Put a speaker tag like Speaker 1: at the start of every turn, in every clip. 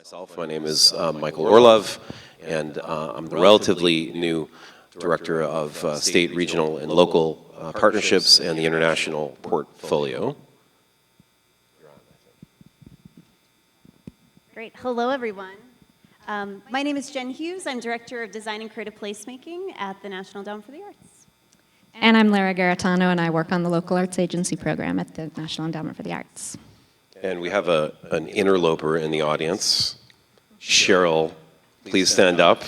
Speaker 1: Myself, my name is Michael Orlov, and I'm the relatively new Director of State, Regional, and Local Partnerships and the International Portfolio.
Speaker 2: Great. Hello, everyone. My name is Jen Hughes. I'm Director of Design and Creative Placemaking at the National Endowment for the Arts.
Speaker 3: And I'm Lara Garatano, and I work on the Local Arts Agency program at the National Endowment for the Arts.
Speaker 1: And we have an interloper in the audience. Cheryl, please stand up.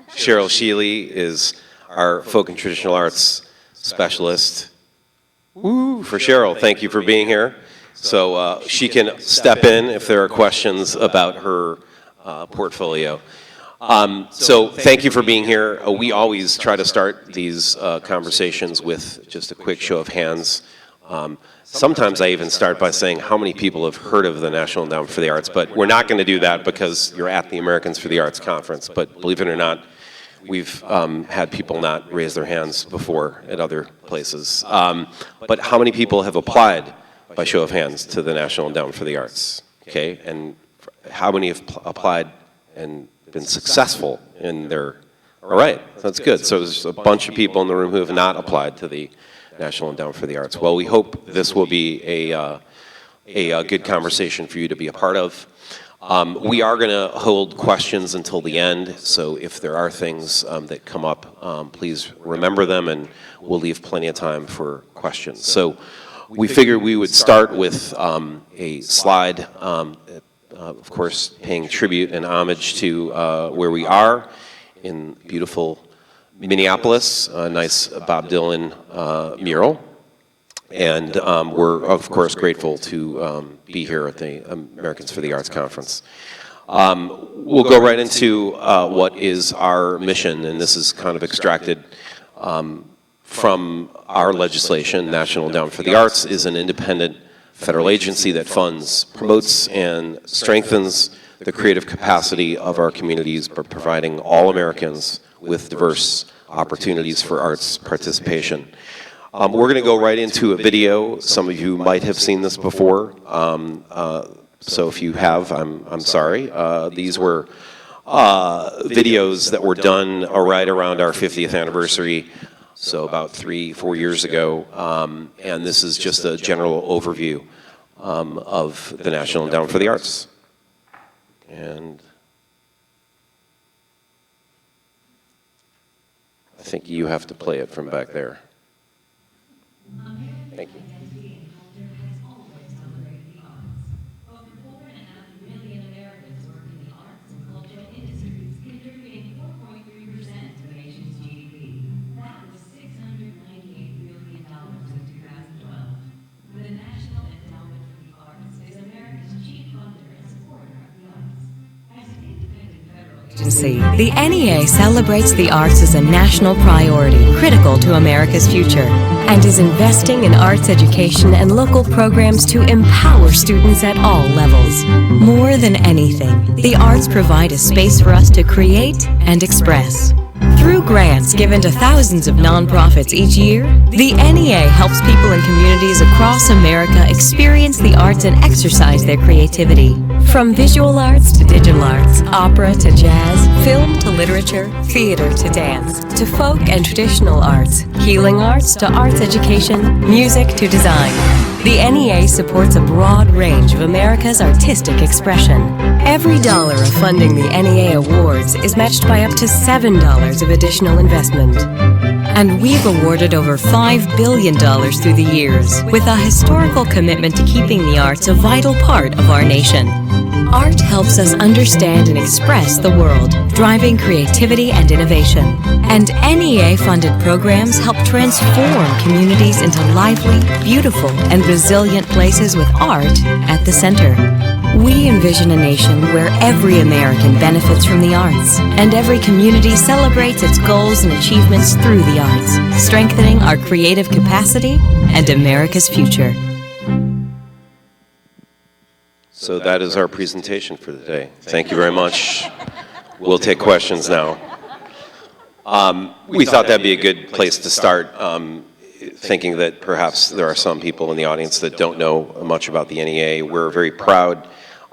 Speaker 1: Cheryl Sheely is our folk and traditional arts specialist. Woo, for Cheryl, thank you for being here. So she can step in if there are questions about her portfolio. So thank you for being here. We always try to start these conversations with just a quick show of hands. Sometimes I even start by saying how many people have heard of the National Endowment for the Arts, but we're not going to do that because you're at the Americans for the Arts conference. But believe it or not, we've had people not raise their hands before at other places. But how many people have applied by show of hands to the National Endowment for the Arts? Okay, and how many have applied and been successful in their, all right, that's good. So there's a bunch of people in the room who have not applied to the National Endowment for the Arts. Well, we hope this will be a good conversation for you to be a part of. We are going to hold questions until the end, so if there are things that come up, please remember them, and we'll leave plenty of time for questions. So we figured we would start with a slide, of course, paying tribute and homage to where we are in beautiful Minneapolis, a nice Bob Dylan mural. And we're, of course, grateful to be here at the Americans for the Arts Conference. We'll go right into what is our mission, and this is kind of extracted from our legislation. National Endowment for the Arts is an independent federal agency that funds, promotes, and strengthens the creative capacity of our communities by providing all Americans with diverse opportunities for arts participation. We're going to go right into a video. Some of you might have seen this before, so if you have, I'm sorry. These were videos that were done right around our 50th anniversary, so about 3-4 years ago, and this is just a general overview of the National Endowment for the Arts. And I think you have to play it from back there. Thank you.
Speaker 4: The NEA celebrates the arts as a national priority critical to America's future and is investing in arts education and local programs to empower students at all levels. More than anything, the arts provide a space for us to create and express. Through grants given to thousands of nonprofits each year, the NEA helps people in communities across America experience the arts and exercise their creativity. From visual arts to digital arts, opera to jazz, film to literature, theater to dance, to folk and traditional arts, healing arts to arts education, music to design. The NEA supports a broad range of America's artistic expression. Every dollar of funding the NEA awards is matched by up to $7 of additional investment. And we've awarded over $5 billion through the years, with a historical commitment to keeping the arts a vital part of our nation. Art helps us understand and express the world, driving creativity and innovation. And NEA-funded programs help transform communities into lively, beautiful, and resilient places with art at the center. We envision a nation where every American benefits from the arts, and every community celebrates its goals and achievements through the arts, strengthening our creative capacity and America's future.
Speaker 1: So that is our presentation for the day. Thank you very much. We'll take questions now. We thought that'd be a good place to start, thinking that perhaps there are some people in the audience that don't know much about the NEA. We're very proud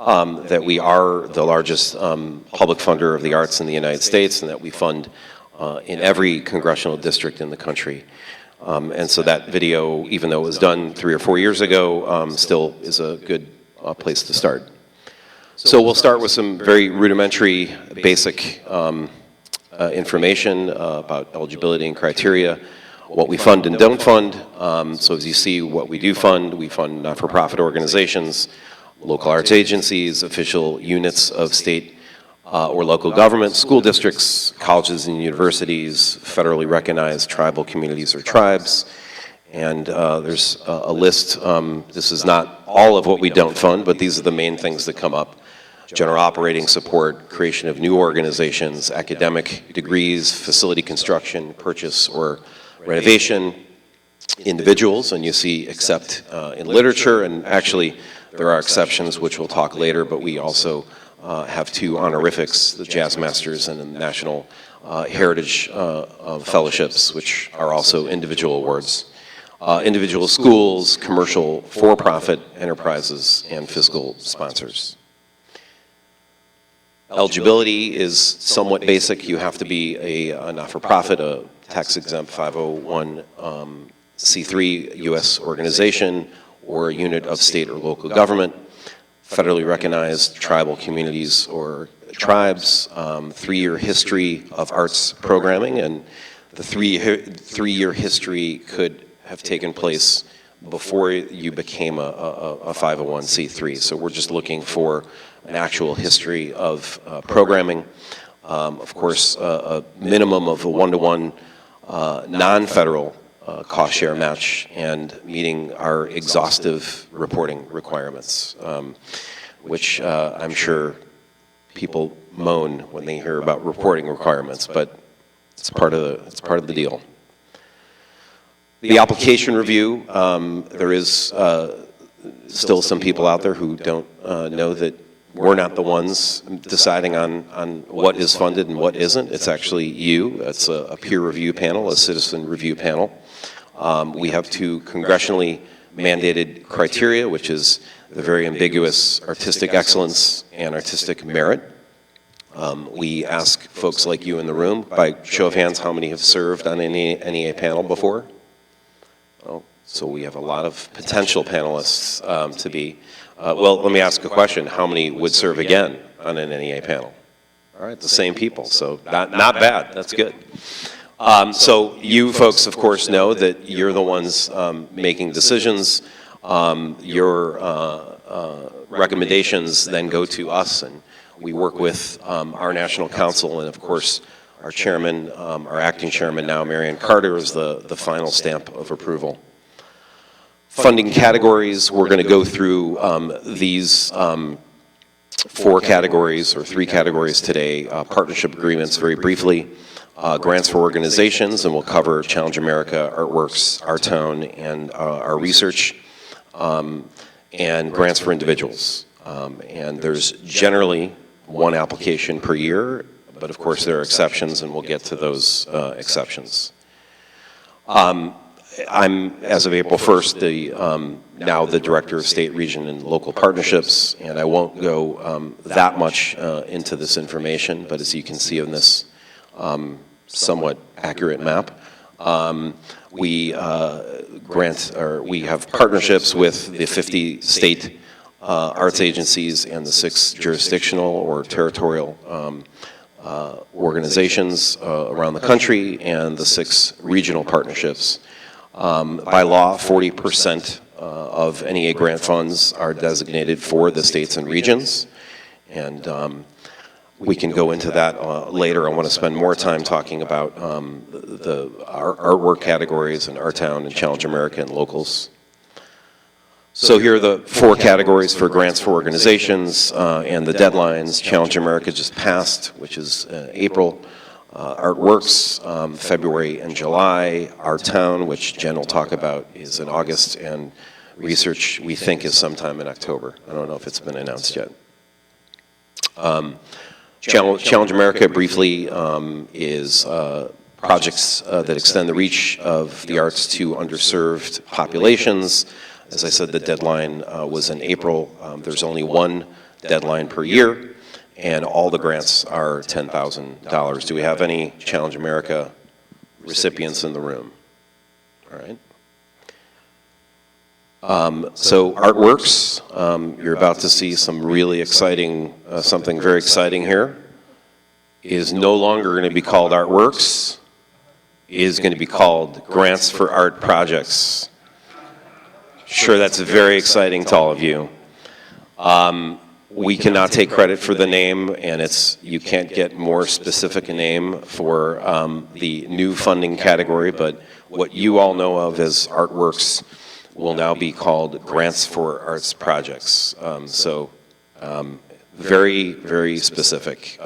Speaker 1: that we are the largest public funder of the arts in the United States, and that we fund in every congressional district in the country. And so that video, even though it was done 3 or 4 years ago, still is a good place to start. So we'll start with some very rudimentary, basic information about eligibility and criteria, what we fund and don't fund. So as you see, what we do fund, we fund not-for-profit organizations, local arts agencies, official units of state or local government, school districts, colleges and universities, federally recognized tribal communities or tribes. And there's a list. This is not all of what we don't fund, but these are the main things that come up. General operating support, creation of new organizations, academic degrees, facility construction, purchase or renovation, individuals, and you see except in literature, and actually there are exceptions which we'll talk later, but we also have 2 honorifics, the Jazz Masters and the National Heritage Fellowships, which are also individual awards. Individual schools, commercial for-profit enterprises, and fiscal sponsors. Eligibility is somewhat basic. You have to be a not-for-profit, a tax-exempt 501c3 U.S. organization, or a unit of state or local government, federally recognized tribal communities or tribes, 3-year history of arts programming, and the three-year history could have taken place before you became a 501c3. So we're just looking for an actual history of programming. Of course, a minimum of a 1-to-1 non-federal cost share match, and meeting our exhaustive reporting requirements, which I'm sure people moan when they hear about reporting requirements, but it's part of the deal. The application review, there is still some people out there who don't know that we're not the ones deciding on what is funded and what isn't. It's actually you. It's a peer review panel, a citizen review panel. We have 2 congressionally mandated criteria, which is the very ambiguous artistic excellence and artistic merit. We ask folks like you in the room, by show of hands, how many have served on any NEA panel before? Well, so we have a lot of potential panelists to be. Well, let me ask a question. How many would serve again on an NEA panel? All right, the same people, so not bad. That's good. So you folks, of course, know that you're the ones making decisions. Your recommendations then go to us, and we work with our national council, and of course, our chairman, our acting chairman now, Marianne Carter, is the final stamp of approval. Funding categories, we're going to go through these 4 categories, or 3 categories today. Partnership agreements very briefly. Grants for organizations, and we'll cover Challenge America, Artworks, Our Town, and our research, and grants for individuals. And there's generally 1 application per year, but of course there are exceptions, and we'll get to those exceptions. I'm, as of April 1st, now the Director of State, Region, and Local Partnerships, and I won't go that much into this information, but as you can see on this somewhat accurate map, we we have partnerships with the 50 state arts agencies and the 6 jurisdictional or territorial organizations around the country, and the 6 regional partnerships. By law, 40% of NEA grant funds are designated for the states and regions, and we can go into that later. I want to spend more time talking about our artwork categories and Our Town and Challenge America and locals. So here are the 4 categories for grants for organizations and the deadlines. Challenge America just passed, which is April. Artworks, February and July. Our Town, which Jen will talk about, is in August, and research, we think, is sometime in October. I don't know if it's been announced yet. Challenge America, briefly, is projects that extend the reach of the arts to underserved populations. As I said, the deadline was in April. There's only 1 deadline per year, and all the grants are $10,000. Do we have any Challenge America recipients in the room? All right. So Artworks, you're about to see some really exciting, something very exciting here, is no longer going to be called Artworks, is going to be called Grants for Art Projects. Sure, that's very exciting to all of you. We cannot take credit for the name, and you can't get more specific a name for the new funding category, but what you all know of as Artworks will now be called Grants for Arts Projects. Very, very specific.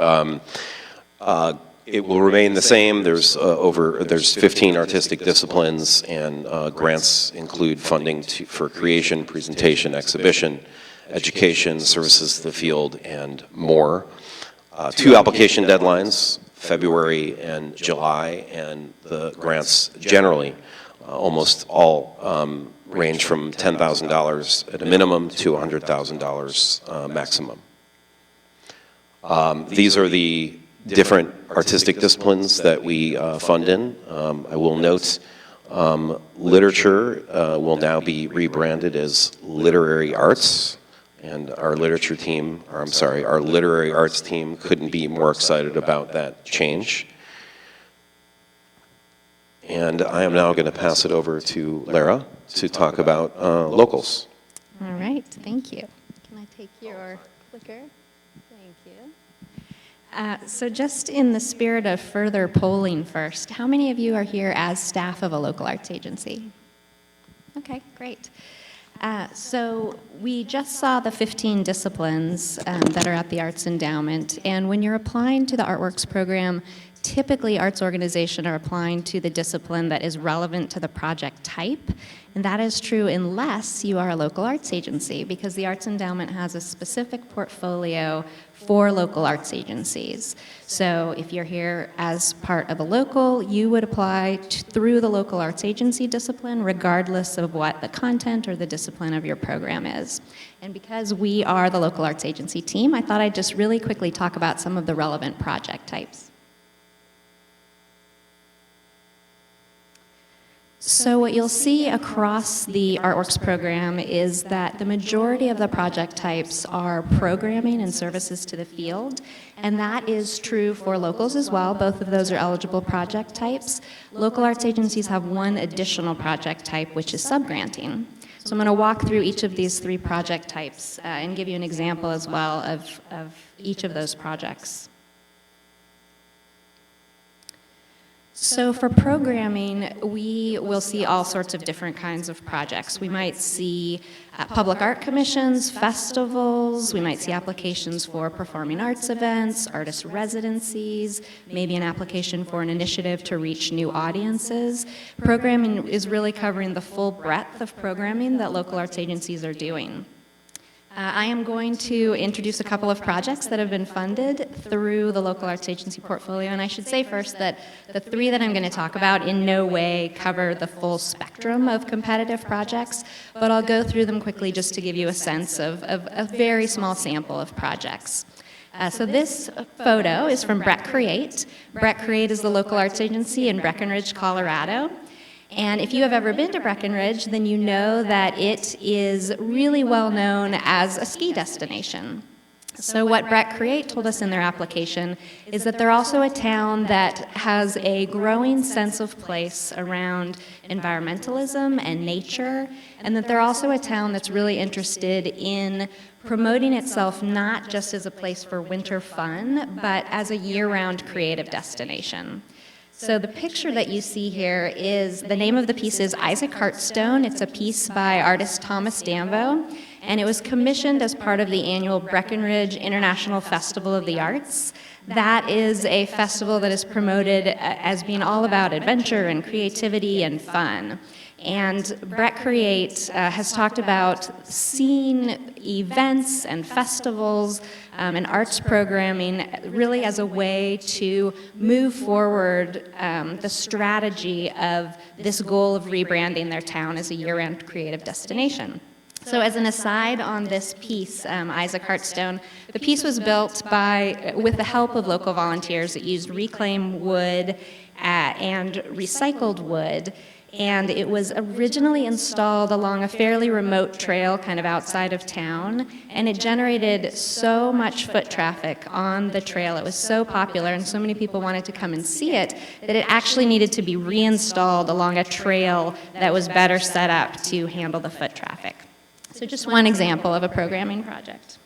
Speaker 1: It will remain the same. There's 15 artistic disciplines, and grants include funding for creation, presentation, exhibition, education, services to the field, and more. 2 application deadlines, February and July, and the grants generally, almost all range from $10,000 at a minimum to $100,000 maximum. These are the different artistic disciplines that we fund in. I will note literature will now be rebranded as literary arts, and our our literary arts team couldn't be more excited about that change. And I am now going to pass it over to Lara to talk about locals.
Speaker 3: All right, thank you. Can I take your clicker? Thank you. So just in the spirit of further polling first, how many of you are here as staff of a local arts agency? Okay, great. So we just saw the 15 disciplines that are at the Arts Endowment, and when you're applying to the Artworks program, typically arts organizations are applying to the discipline that is relevant to the project type, and that is true unless you are a local arts agency, because the Arts Endowment has a specific portfolio for local arts agencies. So if you're here as part of a local, you would apply through the local arts agency discipline regardless of what the content or the discipline of your program is. And because we are the local arts agency team, I thought I'd just really quickly talk about some of the relevant project types. So what you'll see across the Artworks program is that the majority of the project types are programming and services to the field, and that is true for locals as well. Both of those are eligible project types. Local arts agencies have one additional project type, which is subgranting. So I'm going to walk through each of these 3 project types and give you an example as well of each of those projects. So for programming, we will see all sorts of different kinds of projects. We might see public art commissions, festivals, we might see applications for performing arts events, artist residencies, maybe an application for an initiative to reach new audiences. Programming is really covering the full breadth of programming that local arts agencies are doing. I am going to introduce a couple of projects that have been funded through the local arts agency portfolio, and I should say first that the 3 that I'm going to talk about in no way cover the full spectrum of competitive projects, but I'll go through them quickly just to give you a sense of a very small sample of projects. So this photo is from Brett Create. Brett Create is the local arts agency in Breckenridge, Colorado. And if you have ever been to Breckenridge, then you know that it is really well known as a ski destination. So what Brett Create told us in their application is that they're also a town that has a growing sense of place around environmentalism and nature, and that they're also a town that's really interested in promoting itself not just as a place for winter fun, but as a year-round creative destination. So the picture that you see here is, the name of the piece is Isaac Hartstone. It's a piece by artist Thomas Dambo, and it was commissioned as part of the annual Breckenridge International Festival of the Arts. That is a festival that is promoted as being all about adventure and creativity and fun. And Brett Create has talked about seeing events and festivals and arts programming really as a way to move forward the strategy of this goal of rebranding their town as a year-round creative destination. So as an aside on this piece, Isaac Hartstone, the piece was built with the help of local volunteers that used reclaimed wood and recycled wood, and it was originally installed along a fairly remote trail kind of outside of town, and it generated so much foot traffic on the trail. It was so popular and so many people wanted to come and see it that it actually needed to be reinstalled along a trail that was better set up to handle the foot traffic. So just one example of a programming project.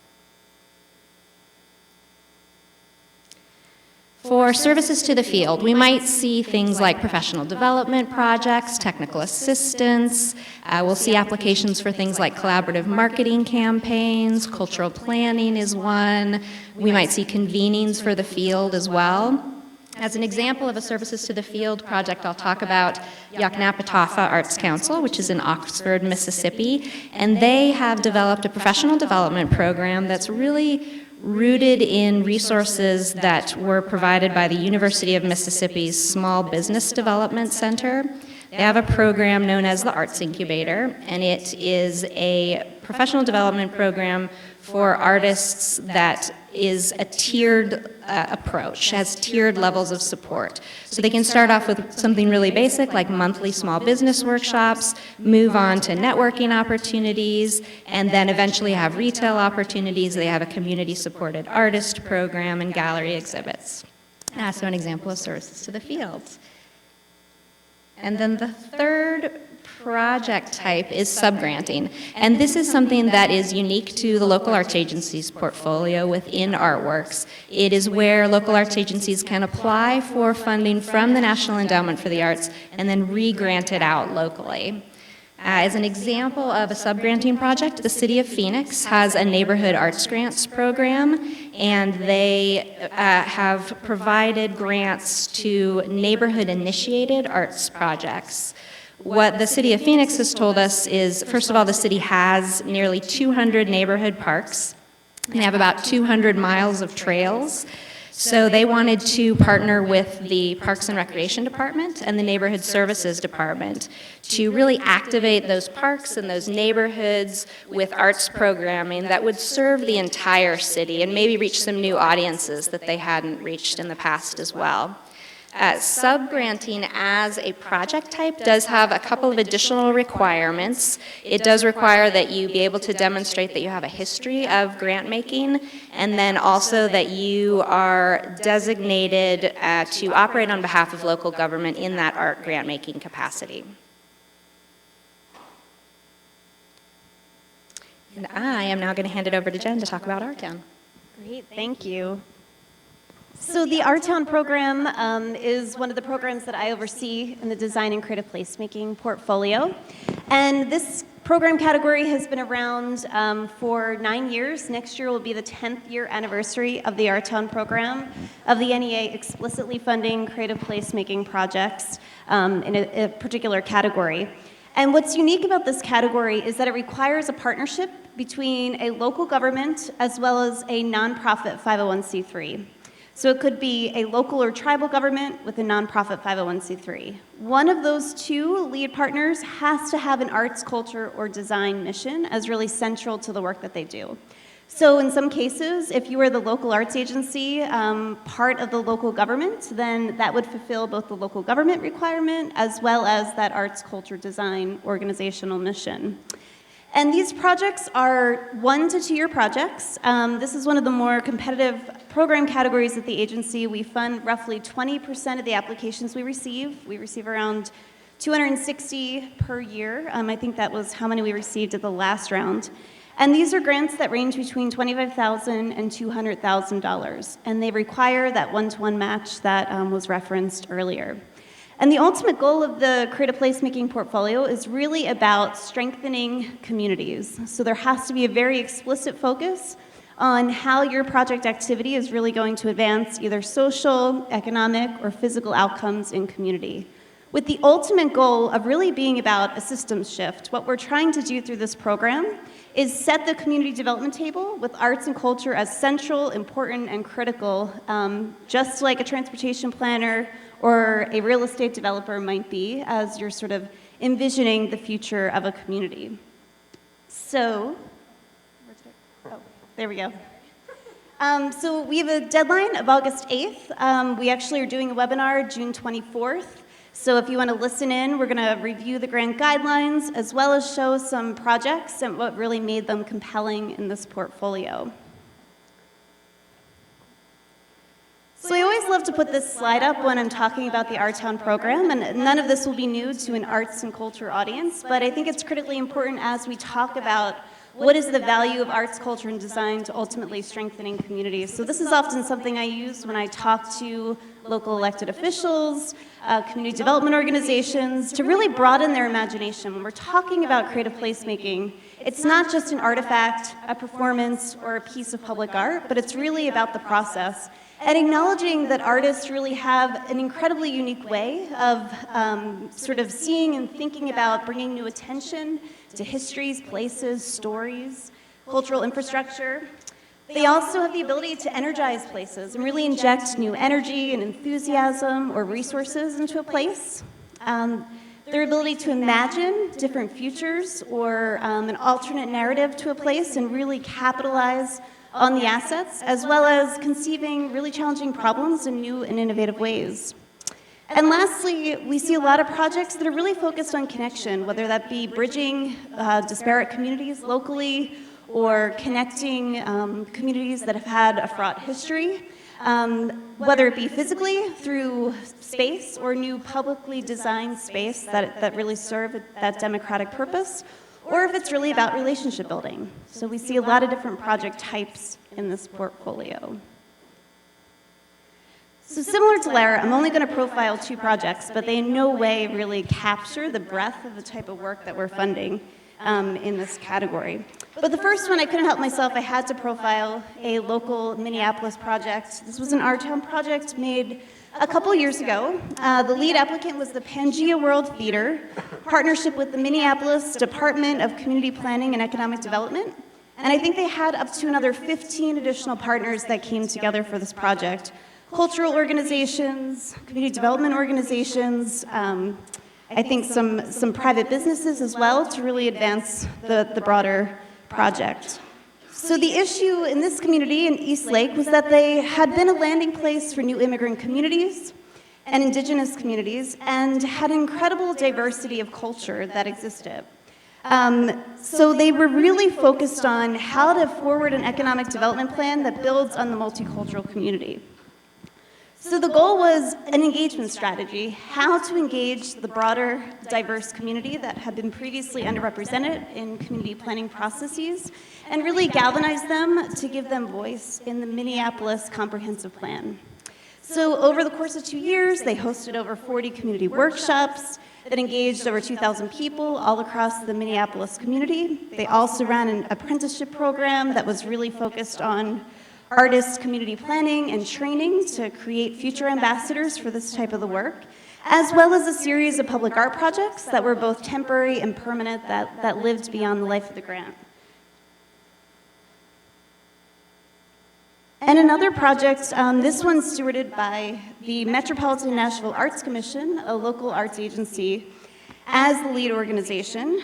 Speaker 3: For services to the field, we might see things like professional development projects, technical assistance. We'll see applications for things like collaborative marketing campaigns, cultural planning is one. We might see convenings for the field as well. As an example of a services to the field project, I'll talk about Yaknapatawpha Arts Council, which is in Oxford, Mississippi, and they have developed a professional development program that's really rooted in resources that were provided by the University of Mississippi's Small Business Development Center. They have a program known as the Arts Incubator, and it is a professional development program for artists that is a tiered approach, has tiered levels of support. So they can start off with something really basic like monthly small business workshops, move on to networking opportunities, and then eventually have retail opportunities. They have a community-supported artist program and gallery exhibits. So an example of services to the field. And then the third project type is subgranting. And this is something that is unique to the local arts agency's portfolio within Artworks. It is where local arts agencies can apply for funding from the National Endowment for the Arts and then re-grant it out locally. As an example of a subgranting project, the City of Phoenix has a neighborhood arts grants program, and they have provided grants to neighborhood-initiated arts projects. What the City of Phoenix has told us is, first of all, the city has nearly 200 neighborhood parks. They have about 200 miles of trails. So they wanted to partner with the Parks and Recreation Department and the Neighborhood Services Department to really activate those parks and those neighborhoods with arts programming that would serve the entire city and maybe reach some new audiences that they hadn't reached in the past as well. Subgranting as a project type does have a couple of additional requirements. It does require that you be able to demonstrate that you have a history of grant making, and then also that you are designated to operate on behalf of local government in that art grant making capacity. And I am now going to hand it over to Jen to talk about Our Town.
Speaker 2: Great, thank you. So the Our Town program is one of the programs that I oversee in the Design and Creative Placemaking portfolio. And this program category has been around for 9 years. Next year will be the 10th year anniversary of the Our Town program, of the NEA explicitly funding creative placemaking projects in a particular category. And what's unique about this category is that it requires a partnership between a local government as well as a nonprofit 501c3. So it could be a local or tribal government with a nonprofit 501c3. One of those two lead partners has to have an arts, culture, or design mission as really central to the work that they do. So in some cases, if you are the local arts agency, part of the local government, then that would fulfill both the local government requirement as well as that arts, culture, design organizational mission. And these projects are 1 to 2 year projects. This is one of the more competitive program categories at the agency. We fund roughly 20% of the applications we receive. We receive around 260 per year. I think that was how many we received at the last round. And these are grants that range between $25,000 and $200,000. And they require that one-to-one match that was referenced earlier. And the ultimate goal of the creative placemaking portfolio is really about strengthening communities. So there has to be a very explicit focus on how your project activity is really going to advance either social, economic, or physical outcomes in community. With the ultimate goal of really being about a systems shift, what we're trying to do through this program is set the community development table with arts and culture as central, important, and critical, just like a transportation planner or a real estate developer might be as you're sort of envisioning the future of a community. So, oh, there we go. So we have a deadline of August 8th. We actually are doing a webinar June 24th. So if you want to listen in, we're going to review the grant guidelines as well as show some projects and what really made them compelling in this portfolio. So I always love to put this slide up when I'm talking about the Our Town program, and none of this will be new to an arts and culture audience, but I think it's critically important as we talk about what is the value of arts, culture, and design to ultimately strengthening communities. So this is often something I use when I talk to local elected officials, community development organizations, to really broaden their imagination. When we're talking about creative placemaking, it's not just an artifact, a performance, or a piece of public art, but it's really about the process. And acknowledging that artists really have an incredibly unique way of sort of seeing and thinking about bringing new attention to histories, places, stories, cultural infrastructure. They also have the ability to energize places and really inject new energy and enthusiasm or resources into a place. Their ability to imagine different futures or an alternate narrative to a place and really capitalize on the assets, as well as conceiving really challenging problems in new and innovative ways. And lastly, we see a lot of projects that are really focused on connection, whether that be bridging disparate communities locally or connecting communities that have had a fraught history, whether it be physically through space or new publicly designed space that really serve that democratic purpose, or if it's really about relationship building. So we see a lot of different project types in this portfolio. So similar to Lara, I'm only going to profile 2 projects, but they in no way really capture the breadth of the type of work that we're funding in this category. But the first one, I couldn't help myself. I had to profile a local Minneapolis project. This was an Our Town project made a couple years ago. The lead applicant was the Pangea World Theater, partnership with the Minneapolis Department of Community Planning and Economic Development. And I think they had up to another 15 additional partners that came together for this project. Cultural organizations, community development organizations, I think some private businesses as well to really advance the broader project. So the issue in this community in East Lake was that they had been a landing place for new immigrant communities and indigenous communities and had incredible diversity of culture that existed. So they were really focused on how to forward an economic development plan that builds on the multicultural community. So the goal was an engagement strategy, how to engage the broader, diverse community that had been previously underrepresented in community planning processes, and really galvanize them to give them voice in the Minneapolis Comprehensive Plan. So over the course of 2 years, they hosted over 40 community workshops that engaged over 2,000 people all across the Minneapolis community. They also ran an apprenticeship program that was really focused on artist community planning and training to create future ambassadors for this type of the work, as well as a series of public art projects that were both temporary and permanent that lived beyond the life of the grant. And another project, this one stewarded by the Metropolitan Nashville Arts Commission, a local arts agency, as the lead organization.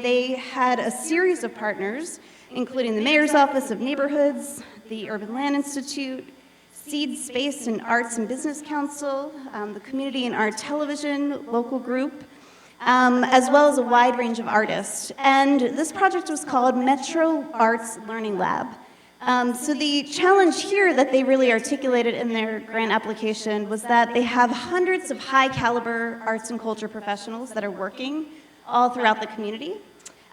Speaker 2: They had a series of partners, including the Mayor's Office of Neighborhoods, the Urban Land Institute, Seed Space and Arts and Business Council, the Community and Art Television local group, as well as a wide range of artists. And this project was called Metro Arts Learning Lab. So the challenge here that they really articulated in their grant application was that they have hundreds of high caliber arts and culture professionals that are working all throughout the community.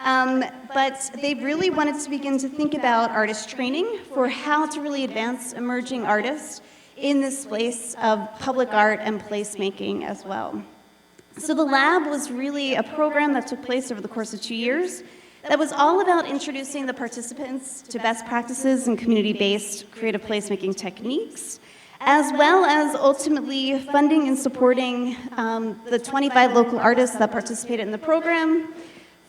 Speaker 2: But they really wanted to begin to think about artist training for how to really advance emerging artists in this place of public art and placemaking as well. So the lab was really a program that took place over the course of 2 years that was all about introducing the participants to best practices and community-based creative placemaking techniques, as well as ultimately funding and supporting the 25 local artists that participated in the program,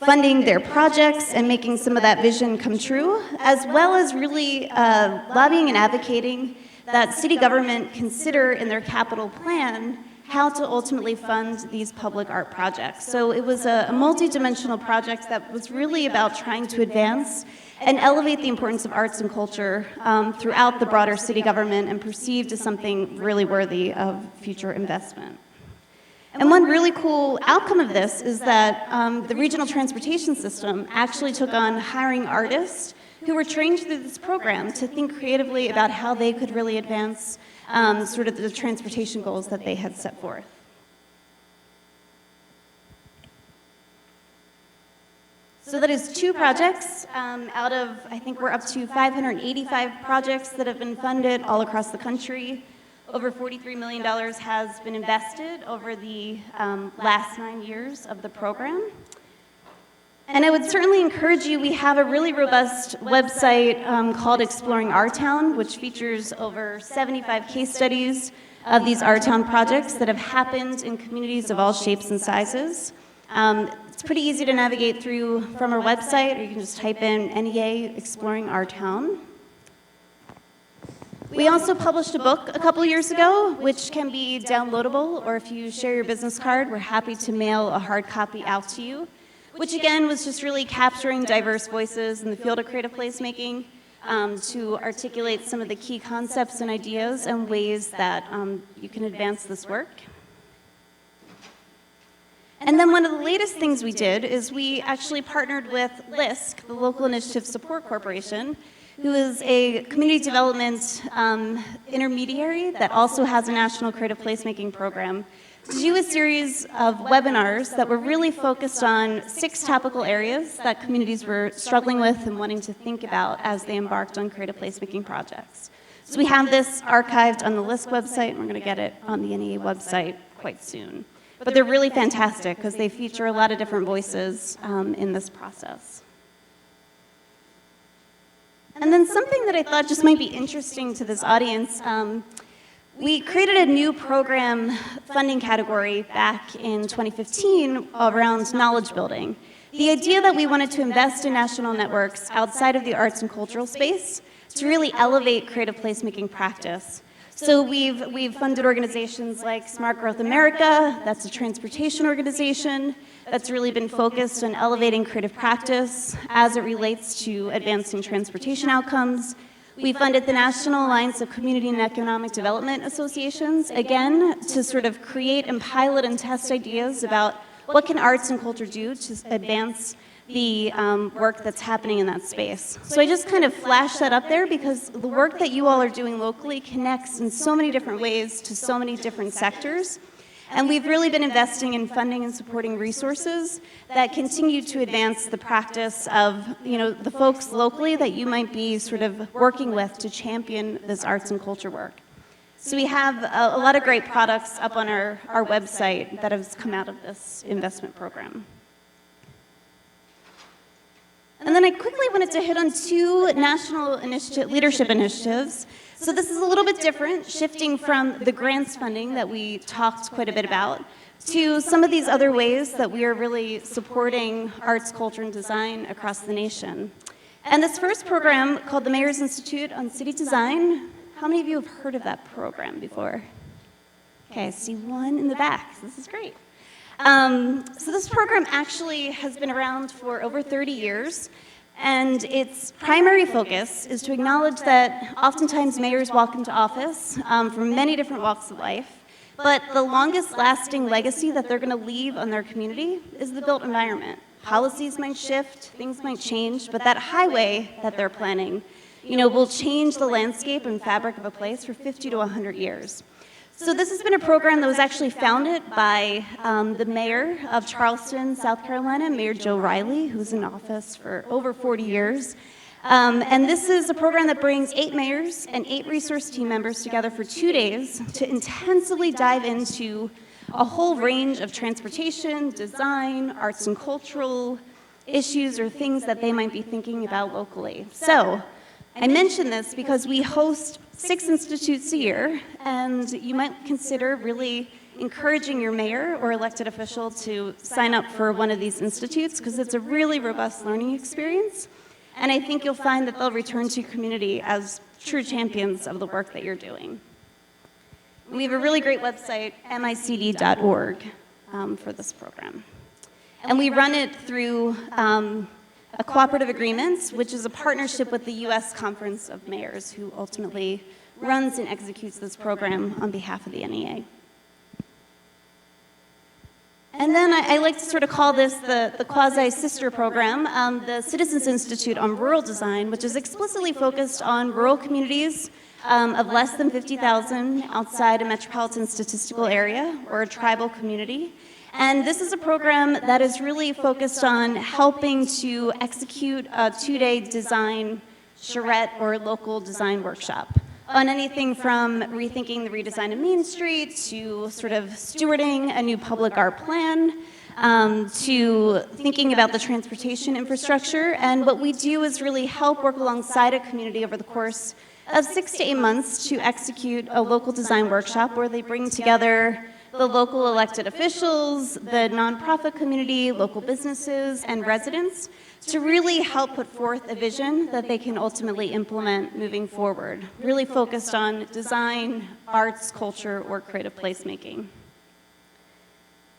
Speaker 2: funding their projects and making some of that vision come true, as well as really lobbying and advocating that city government consider in their capital plan how to ultimately fund these public art projects. So it was a multi-dimensional project that was really about trying to advance and elevate the importance of arts and culture throughout the broader city government and perceived as something really worthy of future investment. And one really cool outcome of this is that the regional transportation system actually took on hiring artists who were trained through this program to think creatively about how they could really advance sort of the transportation goals that they had set forth. So that is 2 projects out of, I think we're up to 585 projects that have been funded all across the country. Over $43 million has been invested over the last 9 years of the program. And I would certainly encourage you, we have a really robust website called Exploring Our Town, which features over 75 case studies of these Our Town projects that have happened in communities of all shapes and sizes. It's pretty easy to navigate through from our website, or you can just type in NEA Exploring Our Town. We also published a book a couple years ago, which can be downloadable, or if you share your business card, we're happy to mail a hard copy out to you, which again was just really capturing diverse voices in the field of creative placemaking to articulate some of the key concepts and ideas and ways that you can advance this work. And then one of the latest things we did is we actually partnered with LISC, the Local Initiative Support Corporation, who is a community development intermediary that also has a national creative placemaking program, to do a series of webinars that were really focused on 6 topical areas that communities were struggling with and wanting to think about as they embarked on creative placemaking projects. So we have this archived on the LISC website, and we're going to get it on the NEA website quite soon. But they're really fantastic because they feature a lot of different voices in this process. And then something that I thought just might be interesting to this audience, we created a new program funding category back in 2015 around knowledge building. The idea that we wanted to invest in national networks outside of the arts and cultural space to really elevate creative placemaking practice. So we've funded organizations like Smart Growth America, that's a transportation organization that's really been focused on elevating creative practice as it relates to advancing transportation outcomes. We funded the National Alliance of Community and Economic Development Associations, again, to sort of create and pilot and test ideas about what can arts and culture do to advance the work that's happening in that space. So I just kind of flashed that up there because the work that you all are doing locally connects in so many different ways to so many different sectors. And we've really been investing in funding and supporting resources that continue to advance the practice of, the folks locally that you might be sort of working with to champion this arts and culture work. So we have a lot of great products up on our website that have come out of this investment program. And then I quickly wanted to hit on 2 national leadership initiatives. So this is a little bit different, shifting from the grants funding that we talked quite a bit about to some of these other ways that we are really supporting arts, culture, and design across the nation. And this first program, called the Mayor's Institute on City Design, how many of you have heard of that program before? Okay, I see one in the back. This is great. So this program actually has been around for over 30 years, and its primary focus is to acknowledge that oftentimes mayors walk into office from many different walks of life, but the longest lasting legacy that they're going to leave on their community is the built environment. Policies might shift, things might change, but that highway that they're planning, will change the landscape and fabric of a place for 50 to 100 years. So this has been a program that was actually founded by the mayor of Charleston, South Carolina, Mayor Joe Riley, who's in office for over 40 years. And this is a program that brings 8 mayors and 8 resource team members together for 2 days to intensively dive into a whole range of transportation, design, arts and cultural issues or things that they might be thinking about locally. So I mention this because we host 6 institutes a year, and you might consider really encouraging your mayor or elected official to sign up for one of these institutes because it's a really robust learning experience. And I think you'll find that they'll return to your community as true champions of the work that you're doing. And we have a really great website, micd.org, for this program. And we run it through a cooperative agreement, which is a partnership with the U.S. Conference of Mayors, who ultimately runs and executes this program on behalf of the NEA. And then I like to sort of call this the quasi-sister program, the Citizens Institute on Rural Design, which is explicitly focused on rural communities of less than 50,000 outside a metropolitan statistical area or a tribal community. And this is a program that is really focused on helping to execute a 2-day design charrette or local design workshop on anything from rethinking the redesign of Main Street to sort of stewarding a new public art plan, to thinking about the transportation infrastructure. And what we do is really help work alongside a community over the course of 6 to 8 months to execute a local design workshop where they bring together the local elected officials, the nonprofit community, local businesses, and residents to really help put forth a vision that they can ultimately implement moving forward, really focused on design, arts, culture, or creative placemaking.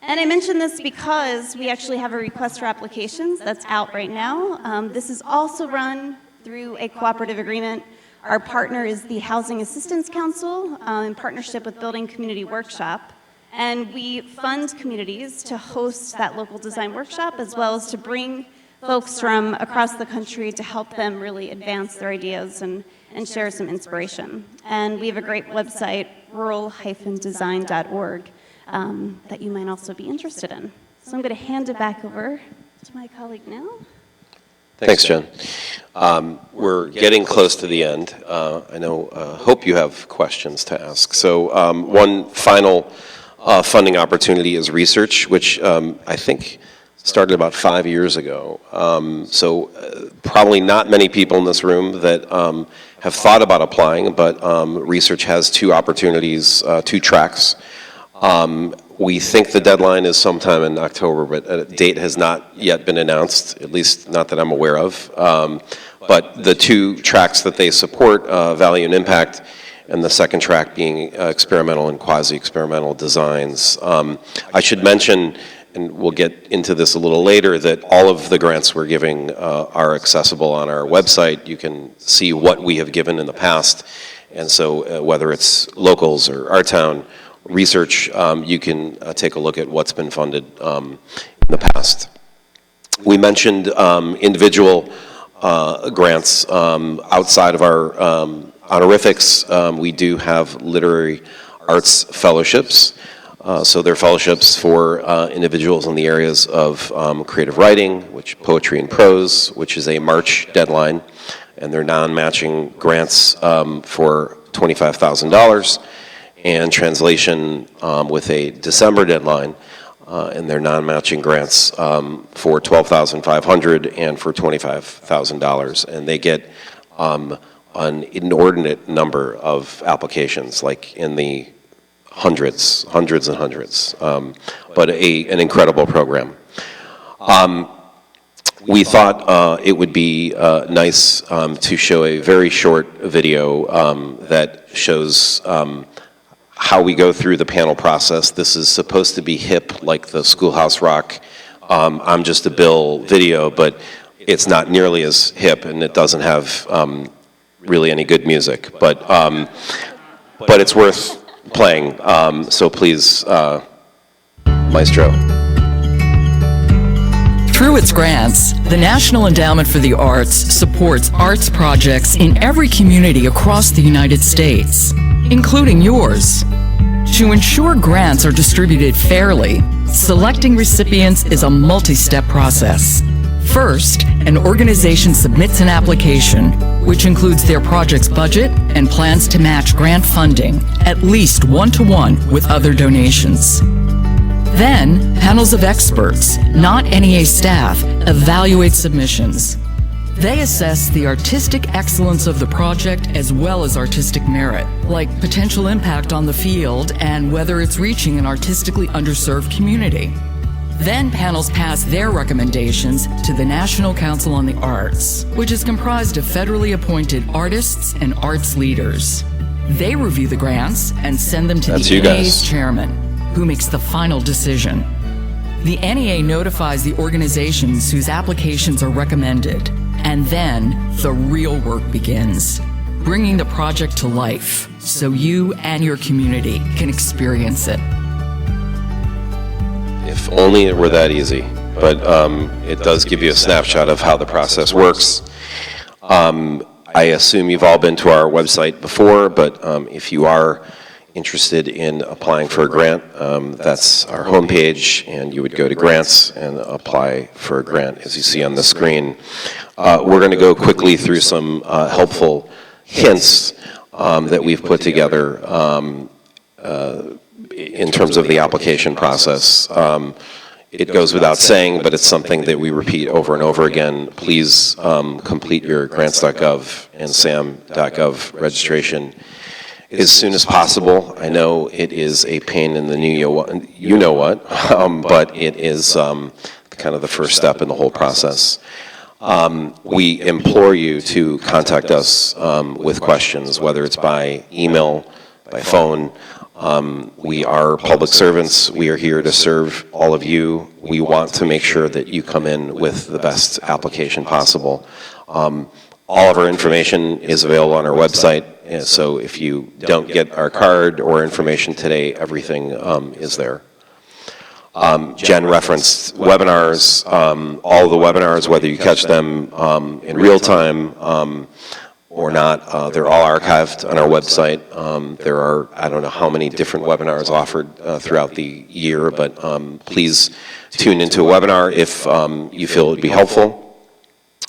Speaker 2: And I mention this because we actually have a request for applications that's out right now. This is also run through a cooperative agreement. Our partner is the Housing Assistance Council in partnership with Building Community Workshop. And we fund communities to host that local design workshop, as well as to bring folks from across the country to help them really advance their ideas and share some inspiration. And we have a great website, rural-design.org, that you might also be interested in. So I'm going to hand it back over to my colleague now.
Speaker 1: Thanks, Jen. We're getting close to the end. I know, hope you have questions to ask. So one final funding opportunity is research, which I think started about 5 years ago. Probably not many people in this room that have thought about applying, but research has 2 opportunities, 2 tracks. We think the deadline is sometime in October, but a date has not yet been announced, at least not that I'm aware of. But the 2 tracks that they support, value and impact, and the second track being experimental and quasi-experimental designs. I should mention, and we'll get into this a little later, that all of the grants we're giving are accessible on our website. You can see what we have given in the past, and so whether it's locals or our town research, you can take a look at what's been funded in the past. We mentioned individual grants outside of our honorifics. We do have literary arts fellowships. So they're fellowships for individuals in the areas of creative writing, which poetry and prose, which is a March deadline, and they're non-matching grants for $25,000, and translation with a December deadline, and they're non-matching grants for $12,500 and for $25,000, and they get an inordinate number of applications, like in the hundreds and hundreds, but an incredible program. We thought it would be nice to show a very short video that shows how we go through the panel process. This is supposed to be hip, like the Schoolhouse Rock I'm Just a Bill video, but it's not nearly as hip, and it doesn't have really any good music, but it's worth playing, so please, Maestro.
Speaker 5: Through its grants, the National Endowment for the Arts supports arts projects in every community across the United States, including yours. To ensure grants are distributed fairly, selecting recipients is a multi-step process. First, an organization submits an application, which includes their project's budget and plans to match grant funding, at least 1-to-1 with other donations. Then, panels of experts, not NEA staff, evaluate submissions. They assess the artistic excellence of the project as well as artistic merit, like potential impact on the field and whether it's reaching an artistically underserved community. Then panels pass their recommendations to the National Council on the Arts, which is comprised of federally appointed artists and arts leaders. They review the grants and send them to
Speaker 1: That's
Speaker 5: the
Speaker 1: you
Speaker 5: NEA's
Speaker 1: guys.
Speaker 5: chairman, who makes the final decision. The NEA notifies the organizations whose applications are recommended, and then the real work begins, bringing the project to life so you and your community can experience it.
Speaker 1: If only it were that easy, but it does give you a snapshot of how the process works. I assume you've all been to our website before, but if you are interested in applying for a grant, that's our homepage, and you would go to grants and apply for a grant, as you see on the screen. We're going to go quickly through some helpful hints that we've put together in terms of the application process. It goes without saying, but it's something that we repeat over and over again. Please complete your grants.gov and sam.gov registration as soon as possible. I know it is a pain in the you know what, but it is kind of the first step in the whole process. We implore you to contact us with questions, whether it's by email, by phone. We are public servants. We are here to serve all of you. We want to make sure that you come in with the best application possible. All of our information is available on our website, so if you don't get our card or information today, everything is there. Jen referenced webinars. All the webinars, whether you catch them in real time or not, they're all archived on our website. There are, I don't know how many different webinars offered throughout the year, but please tune into a webinar if you feel it would be helpful.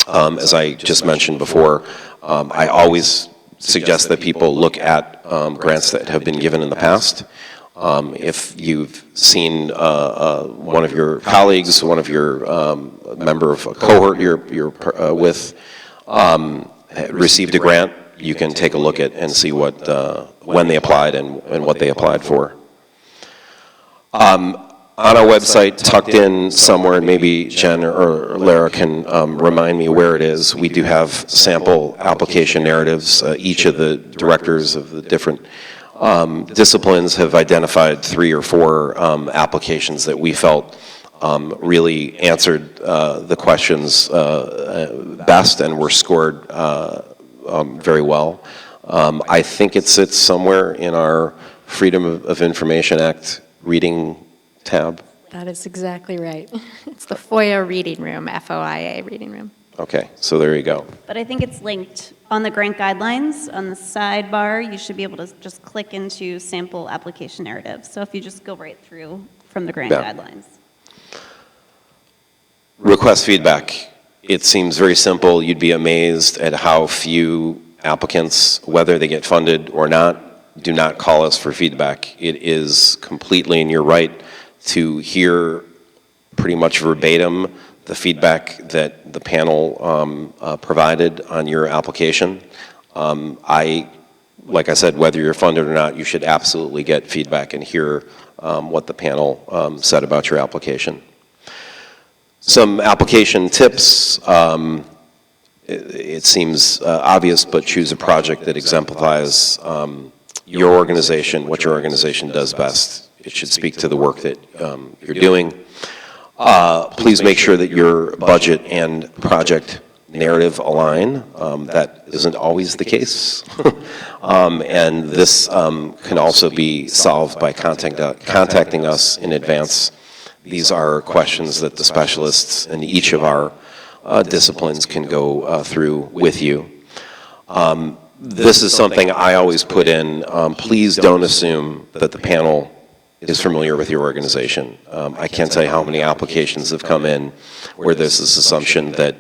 Speaker 1: As I just mentioned before, I always suggest that people look at grants that have been given in the past. If you've seen one of your colleagues, one of your member of a cohort you're with, received a grant, you can take a look at and see what when they applied and what they applied for. On our website, tucked in somewhere, and maybe Jen or Lara can remind me where it is, we do have sample application narratives. Each of the directors of the different disciplines have identified 3 or 4 applications that we felt really answered the questions best and were scored very well. I think it sits somewhere in our Freedom of Information Act reading tab.
Speaker 6: That is exactly right. It's the FOIA reading room, FOIA reading room.
Speaker 1: Okay, so there you go.
Speaker 2: But I think it's linked on the grant guidelines. On the sidebar, you should be able to just click into sample application narrative. So if you just go right through from the grant
Speaker 1: Yeah.
Speaker 2: guidelines.
Speaker 1: Request feedback. It seems very simple. You'd be amazed at how few applicants, whether they get funded or not, do not call us for feedback. It is completely in your right to hear pretty much verbatim the feedback that the panel provided on your application. Like I said, whether you're funded or not, you should absolutely get feedback and hear what the panel said about your application. Some application tips. It seems obvious, but choose a project that exemplifies your organization, what your organization does best. It should speak to the work that you're doing. Please make sure that your budget and project narrative align. That isn't always the case. And this can also be solved by contacting us in advance. These are questions that the specialists in each of our disciplines can go through with you. This is something I always put in. Please don't assume that the panel is familiar with your organization. I can't tell you how many applications have come in where there's this assumption that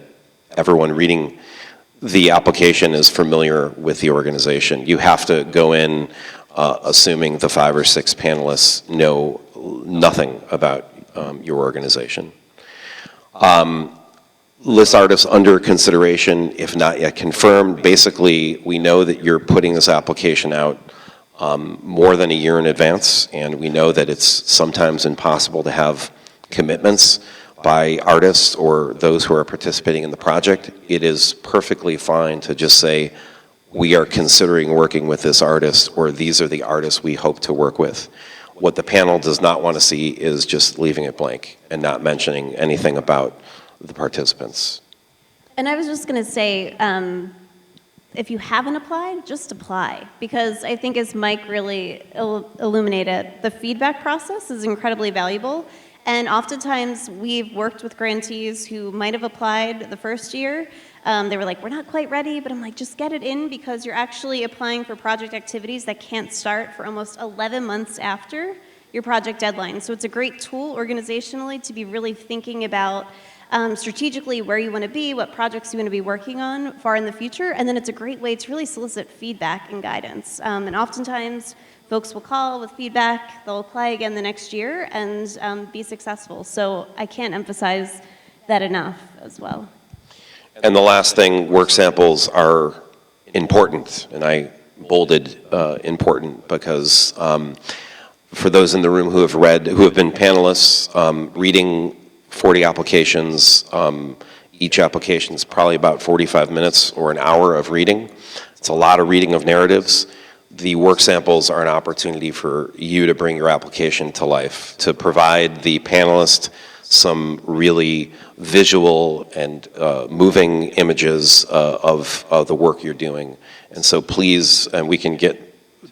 Speaker 1: everyone reading the application is familiar with the organization. You have to go in assuming the 5 or 6 panelists know nothing about your organization. List artists under consideration, if not yet confirmed. Basically, we know that you're putting this application out more than a year in advance, and we know that it's sometimes impossible to have commitments by artists or those who are participating in the project. It is perfectly fine to just say, we are considering working with this artist, or these are the artists we hope to work with. What the panel does not want to see is just leaving it blank and not mentioning anything about the participants.
Speaker 2: And I was just going to say, if you haven't applied, just apply. Because I think, as Mike really illuminated, the feedback process is incredibly valuable. And oftentimes, we've worked with grantees who might have applied the first year. They were like, we're not quite ready, but I'm like, just get it in, because you're actually applying for project activities that can't start for almost 11 months after your project deadline. So it's a great tool organizationally to be really thinking about strategically where you want to be, what projects you want to be working on far in the future, and then it's a great way to really solicit feedback and guidance. And oftentimes, folks will call with feedback, they'll apply again the next year, and be successful. So I can't emphasize that enough as well.
Speaker 1: And the last thing, work samples are important, and I bolded important because for those in the room who have been panelists, reading 40 applications, each application is probably about 45 minutes or an hour of reading. It's a lot of reading of narratives. The work samples are an opportunity for you to bring your application to life, to provide the panelist some really visual and moving images of the work you're doing. And so please, and we can get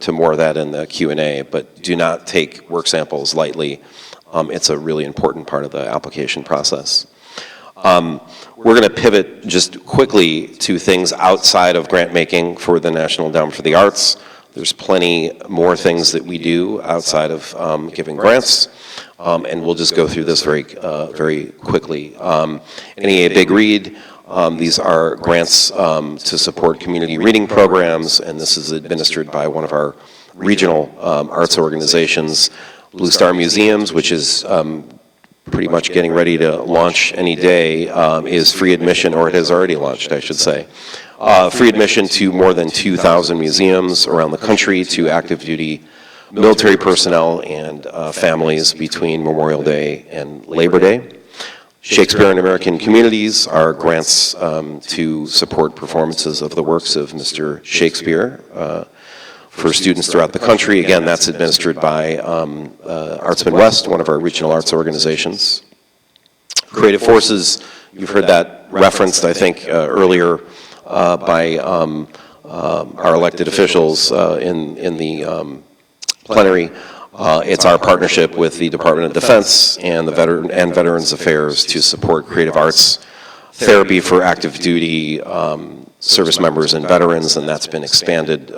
Speaker 1: to more of that in the Q&A, but do not take work samples lightly. It's a really important part of the application process. We're going to pivot just quickly to things outside of grant making for the National Endowment for the Arts. There's plenty more things that we do outside of giving grants, and we'll just go through this very quickly. NEA Big Read, these are grants to support community reading programs, and this is administered by one of our regional arts organizations. Blue Star Museums, which is pretty much getting ready to launch any day, is free admission, or it has already launched, I should say. Free admission to more than 2,000 museums around the country, to active duty military personnel and families between Memorial Day and Labor Day. Shakespeare in American Communities are grants to support performances of the works of Mr. Shakespeare for students throughout the country. Again, that's administered by Arts Midwest, one of our regional arts organizations. Creative Forces, you've heard that referenced, I think, earlier by our elected officials in the plenary. It's our partnership with the Department of Defense and the Veterans Affairs to support creative arts therapy for active duty service members and veterans, and that's been expanded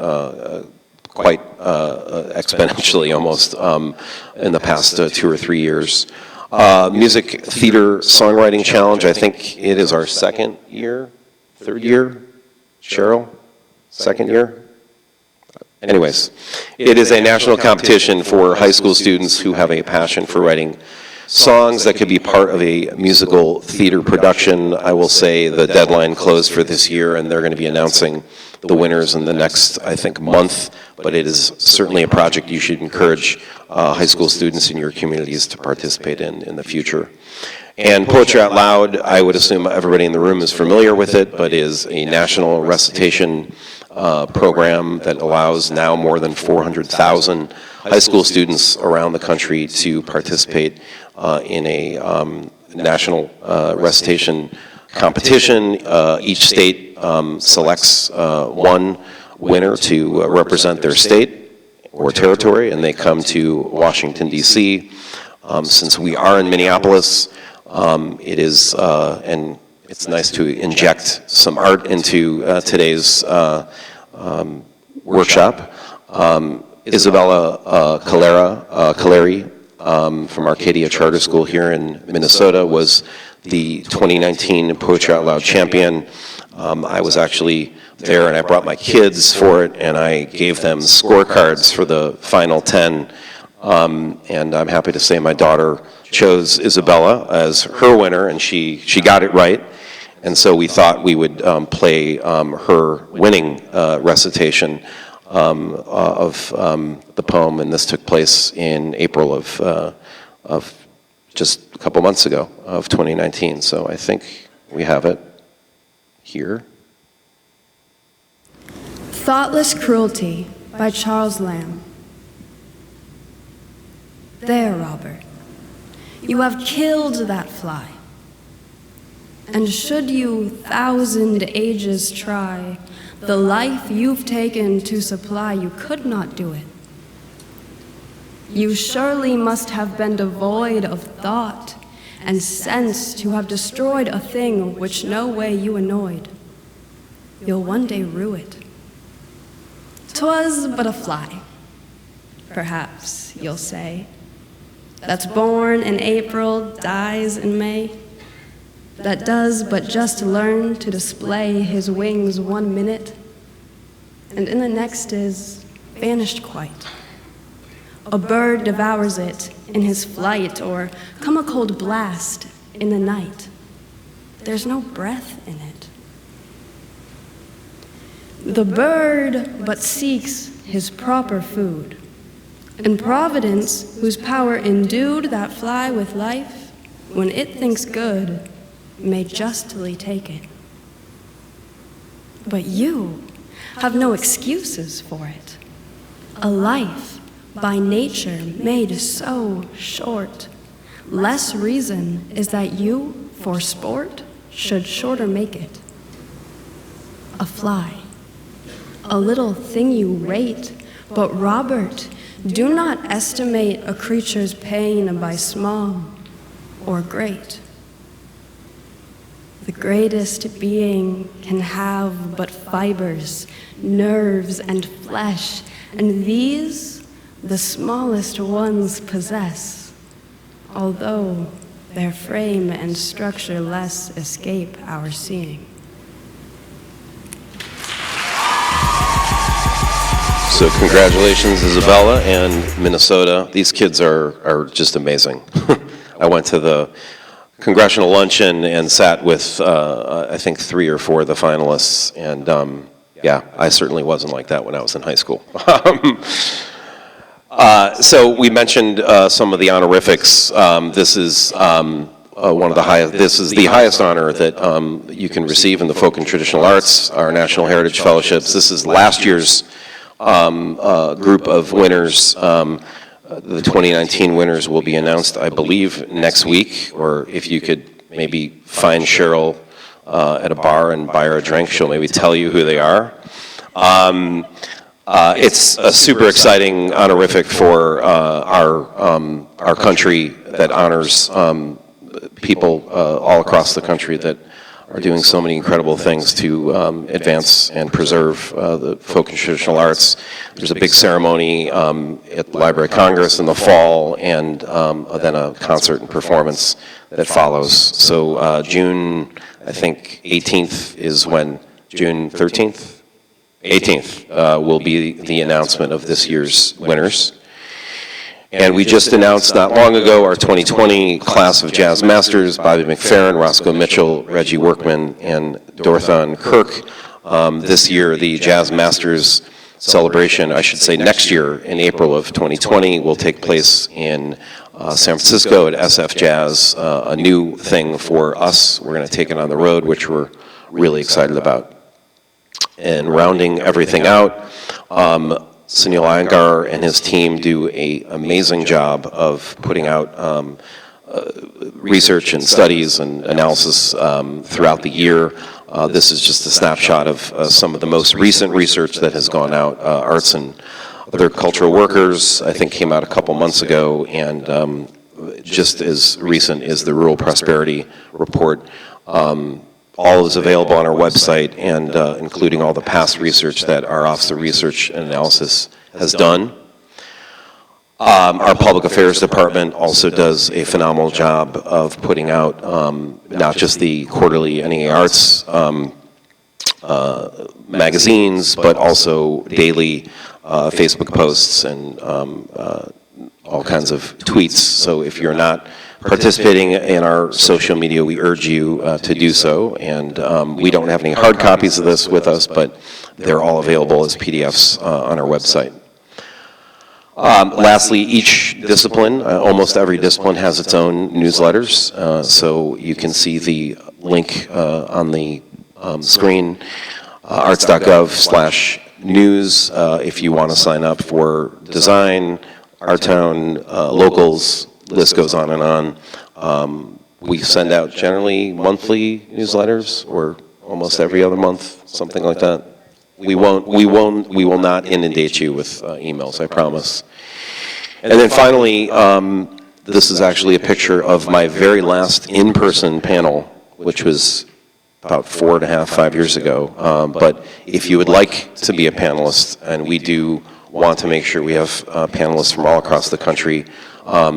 Speaker 1: quite exponentially almost in the past 2 or 3 years. Music Theater Songwriting Challenge, I think it is our third year? Cheryl? Second year? Anyways, it is a national competition for high school students who have a passion for writing songs that could be part of a musical theater production. I will say the deadline closed for this year, and they're going to be announcing the winners in the next, I think, month, but it is certainly a project you should encourage high school students in your communities to participate in the future. And Poetry Out Loud, I would assume everybody in the room is familiar with it, but is a national recitation program that allows now more than 400,000 high school students around the country to participate in a national recitation competition. Each state selects one winner to represent their state or territory, and they come to Washington, D.C. Since we are in Minneapolis, it is, and it's nice to inject some art into today's workshop. Isabella Caleri from Arcadia Charter School here in Minnesota was the 2019 Poetry Out Loud champion. I was actually there, and I brought my kids for it, and I gave them scorecards for the final 10. And I'm happy to say my daughter chose Isabella as her winner, and she got it right. And so we thought we would play her winning recitation of the poem, and this took place in April of just a couple months ago of 2019. So I think we have it here.
Speaker 7: Thoughtless Cruelty by Charles Lamb. There, Robert, you have killed that fly. And should you 1,000 ages try, the life you've taken to supply, you could not do it. You surely must have been devoid of thought and sense to have destroyed a thing which no way you annoyed. You'll one day rue it. 'Twas but a fly, perhaps you'll say, that's born in April, dies in May, that does but just learn to display his wings 1 minute, and in the next is vanished quite. A bird devours it in his flight, or come a cold blast in the night. There's no breath in it. The bird but seeks his proper food, and Providence, whose power endued that fly with life, when it thinks good, may justly take it. But you have no excuses for it. A life by nature made so short, less reason is that you, for sport, should shorter make it. A fly, a little thing you rate, but Robert, do not estimate a creature's pain by small or great. The greatest being can have but fibers, nerves, and flesh, and these the smallest ones possess, although their frame and structure less escape our seeing.
Speaker 1: So congratulations, Isabella and Minnesota. These kids are just amazing. I went to the congressional luncheon and sat with, I think, 3 or 4 of the finalists, and yeah, I certainly wasn't like that when I was in high school. So we mentioned some of the honorifics. This is one of the highest. This is the highest honor that you can receive in the folk and traditional arts, our National Heritage Fellowships. This is last year's group of winners. The 2019 winners will be announced, I believe, next week. Or if you could maybe find Cheryl at a bar and buy her a drink, she'll maybe tell you who they are. It's a super exciting honorific for our country that honors people all across the country that are doing so many incredible things to advance and preserve the folk and traditional arts. There's a big ceremony at the Library of Congress in the fall, and then a concert and performance that follows. So June, I think 18th is when, June 13th? 18th will be the announcement of this year's winners. And we just announced not long ago our 2020 class of Jazz Masters, Bobby McFerrin, Roscoe Mitchell, Reggie Workman, and Dorthon Kirk. This year, the Jazz Masters celebration, I should say next year, in April of 2020, will take place in San Francisco at SF Jazz, a new thing for us. We're going to take it on the road, which we're really excited about. And rounding everything out, Sunil Iyengar and his team do an amazing job of putting out research and studies and analysis throughout the year. This is just a snapshot of some of the most recent research that has gone out. Arts and Other Cultural Workers, I think, came out a couple months ago, and just as recent is the Rural Prosperity Report. All is available on our website, and including all the past research that our Office of Research and Analysis has done. Our Public Affairs Department also does a phenomenal job of putting out not just the quarterly NEA Arts magazines, but also daily Facebook posts and all kinds of tweets. So if you're not participating in our social media, we urge you to do so. And we don't have any hard copies of this with us, but they're all available as PDFs on our website. Lastly, each discipline, almost every discipline has its own newsletters. So you can see the link on the screen, arts.gov/ news if you want to sign up for design, our town, locals, list goes on and on. We send out generally monthly newsletters or almost every other month, something like that. We will not inundate you with emails, I promise. And then finally, this is actually a picture of my very last in-person panel, which was about 4.5, 5 years ago. But if you would like to be a panelist, and we do want to make sure we have panelists from all across the country,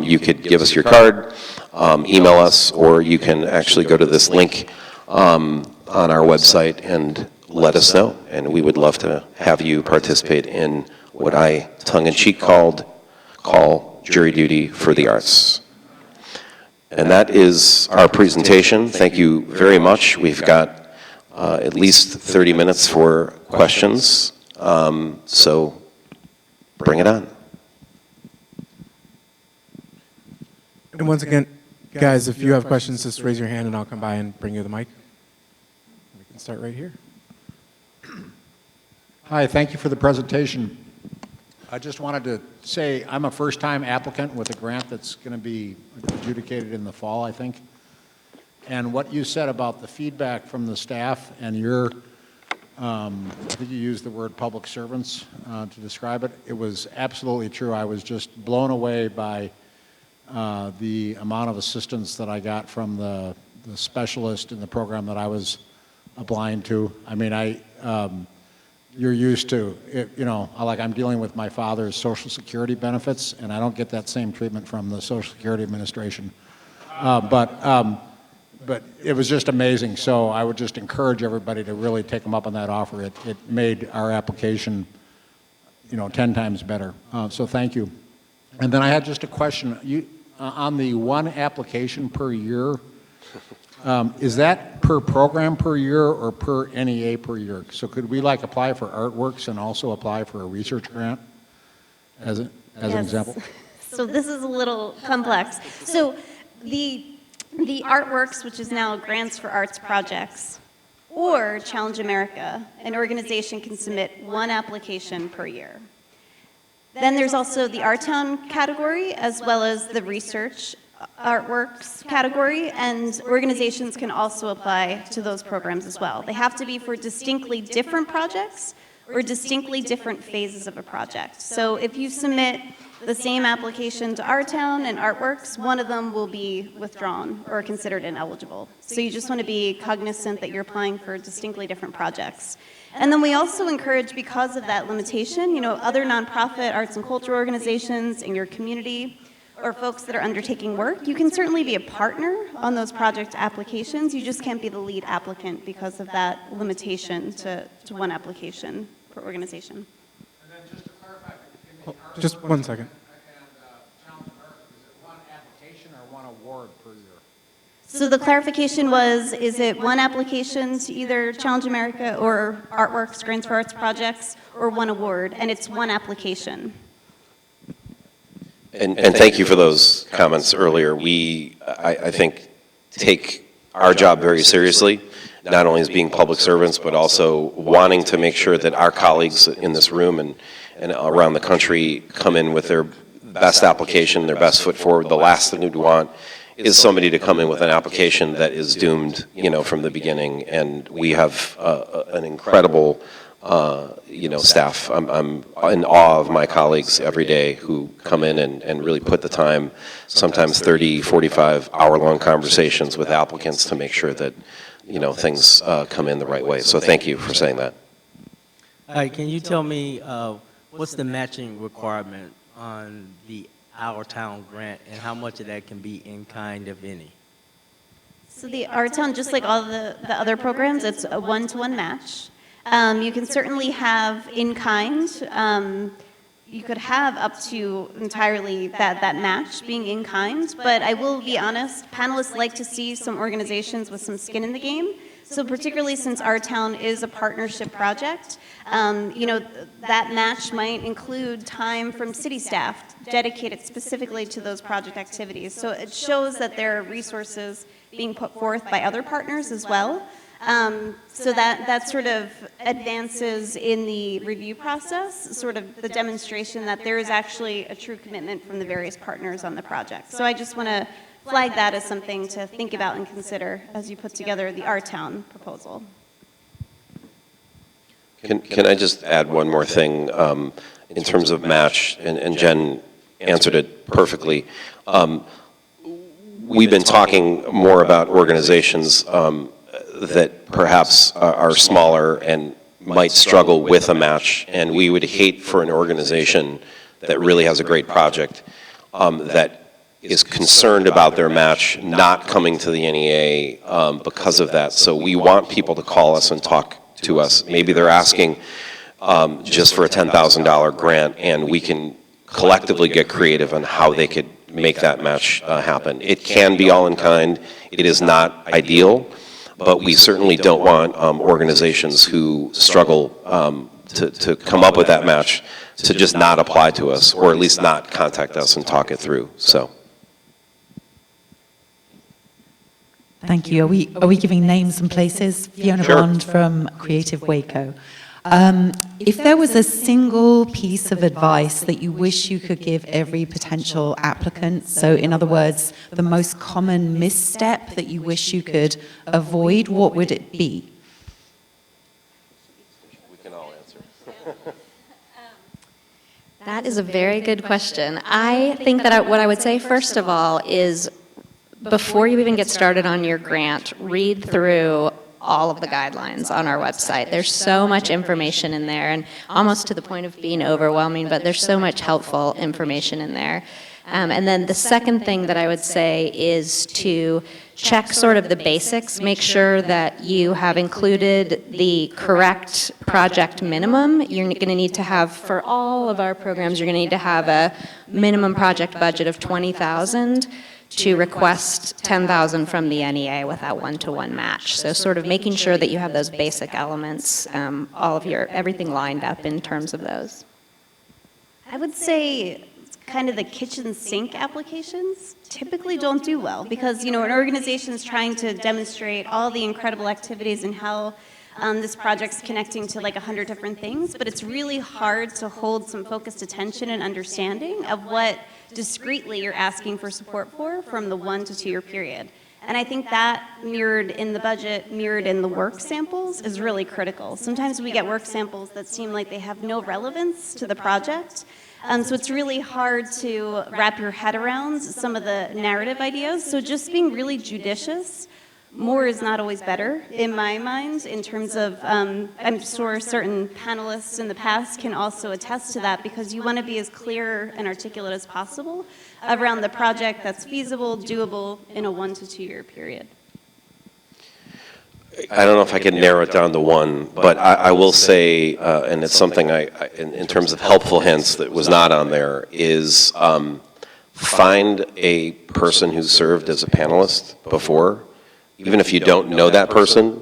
Speaker 1: you could give us your card, email us, or you can actually go to this link on our website and let us know. And we would love to have you participate in what I tongue-in-cheek call jury duty for the arts. And that is our presentation. Thank you very much. We've got at least 30 minutes for questions, so bring it on.
Speaker 8: And once again, guys, if you have questions, just raise your hand and I'll come by and bring you the mic. We can start right here.
Speaker 9: Hi, thank you for the presentation. I just wanted to say I'm a first-time applicant with a grant that's going to be adjudicated in the fall, I think. And what you said about the feedback from the staff and your, I think you used the word public servants to describe it. It was absolutely true. I was just blown away by the amount of assistance that I got from the specialist in the program that I was applying to. I mean, you're used to it, you know, like I'm dealing with my father's Social Security benefits, and I don't get that same treatment from the Social Security Administration. But it was just amazing. So I would just encourage everybody to really take them up on that offer. It made our application, you know, 10 times better. So thank you. And then I had just a question. On the one application per year, is that per program per year or per NEA per year? So could we like apply for artworks and also apply for a research grant as an example?
Speaker 2: So this is a little complex. So the Artworks, which is now Grants for Arts Projects, or Challenge America, an organization can submit one application per year. Then there's also the Our Town category, as well as the Research Artworks category, and organizations can also apply to those programs as well. They have to be for distinctly different projects or distinctly different phases of a project. So if you submit the same application to Our Town and Artworks, one of them will be withdrawn or considered ineligible. So you just want to be cognizant that you're applying for distinctly different projects. And then we also encourage, because of that limitation, you know, other nonprofit arts and culture organizations in your community or folks that are undertaking work, you can certainly be a partner on those project applications. You just can't be the lead applicant because of that limitation to one application per organization.
Speaker 9: And then just to clarify,
Speaker 8: Just 1 second.
Speaker 9: And Challenge America, is it one application or one award per year?
Speaker 2: So the clarification was, is it one application to either Challenge America or Artworks, Grants for Arts Projects, or one award? And it's one application.
Speaker 1: And thank you for those comments earlier. We, I think, take our job very seriously, not only as being public servants, but also wanting to make sure that our colleagues in this room and around the country come in with their best application, their best foot forward. The last thing we'd want is somebody to come in with an application that is doomed, you know, from the beginning. And we have an incredible staff. I'm in awe of my colleagues every day who come in and really put the time, sometimes 30, 45 hour-long conversations with applicants to make sure that, you know, things come in the right way. So thank you for saying that.
Speaker 10: Can you tell me what's the matching requirement on the Our Town grant, and how much of that can be in kind, if any?
Speaker 2: So the Our Town, just like all the other programs, it's a one-to-one match. You can certainly have in kind. You could have up to entirely that match being in kind, but I will be honest, panelists like to see some organizations with some skin in the game. So particularly since Our Town is a partnership project, that match might include time from city staff dedicated specifically to those project activities. So it shows that there are resources being put forth by other partners as well. So that sort of advances in the review process, sort of the demonstration that there is actually a true commitment from the various partners on the project. So I just want to flag that as something to think about and consider as you put together the Our Town proposal.
Speaker 1: Can I just add one more thing in terms of match, and Jen answered it perfectly. We've been talking more about organizations that perhaps are smaller and might struggle with a match, and we would hate for an organization that really has a great project that is concerned about their match not coming to the NEA because of that. So we want people to call us and talk to us. Maybe they're asking just for a $10,000 grant, and we can collectively get creative on how they could make that match happen. It can be all in kind. It is not ideal, but we certainly don't want organizations who struggle to come up with that match to just not apply to us, or at least not contact us and talk it through. So.
Speaker 11: Thank you. Are we giving names and places? Fiona
Speaker 1: Sure.
Speaker 11: Bond from Creative Waco. If there was a single piece of advice that you wish you could give every potential applicant, so in other words, the most common misstep that you wish you could avoid, what would it be?
Speaker 1: We can all answer.
Speaker 6: That is a very good question. I think that what I would say, first of all, is before you even get started on your grant, read through all of the guidelines on our website. There's so much information in there, and almost to the point of being overwhelming, but there's so much helpful information in there. And then the second thing that I would say is to check sort of the basics, make sure that you have included the correct project minimum. You're going to need to have, for all of our programs, you're going to need to have a minimum project budget of $20,000 to request $10,000 from the NEA with that one-to-one match. So sort of making sure that you have those basic elements, all of everything lined up in terms of those.
Speaker 2: I would say kind of the kitchen sink applications typically don't do well because, an organization is trying to demonstrate all the incredible activities and how this project's connecting to like 100 different things, but it's really hard to hold some focused attention and understanding of what discretely you're asking for support for from the 1 to 2 year period. And I think that mirrored in the budget, mirrored in the work samples is really critical. Sometimes we get work samples that seem like they have no relevance to the project. So it's really hard to wrap your head around some of the narrative ideas. So just being really judicious. More is not always better, in my mind, in terms of, I'm sure certain panelists in the past can also attest to that, because you want to be as clear and articulate as possible around the project that's feasible, doable in a 1 to 2 year period.
Speaker 1: I don't know if I could narrow it down to one, but I will say, and it's something in terms of helpful hints that was not on there, is find a person who served as a panelist before, even if you don't know that person,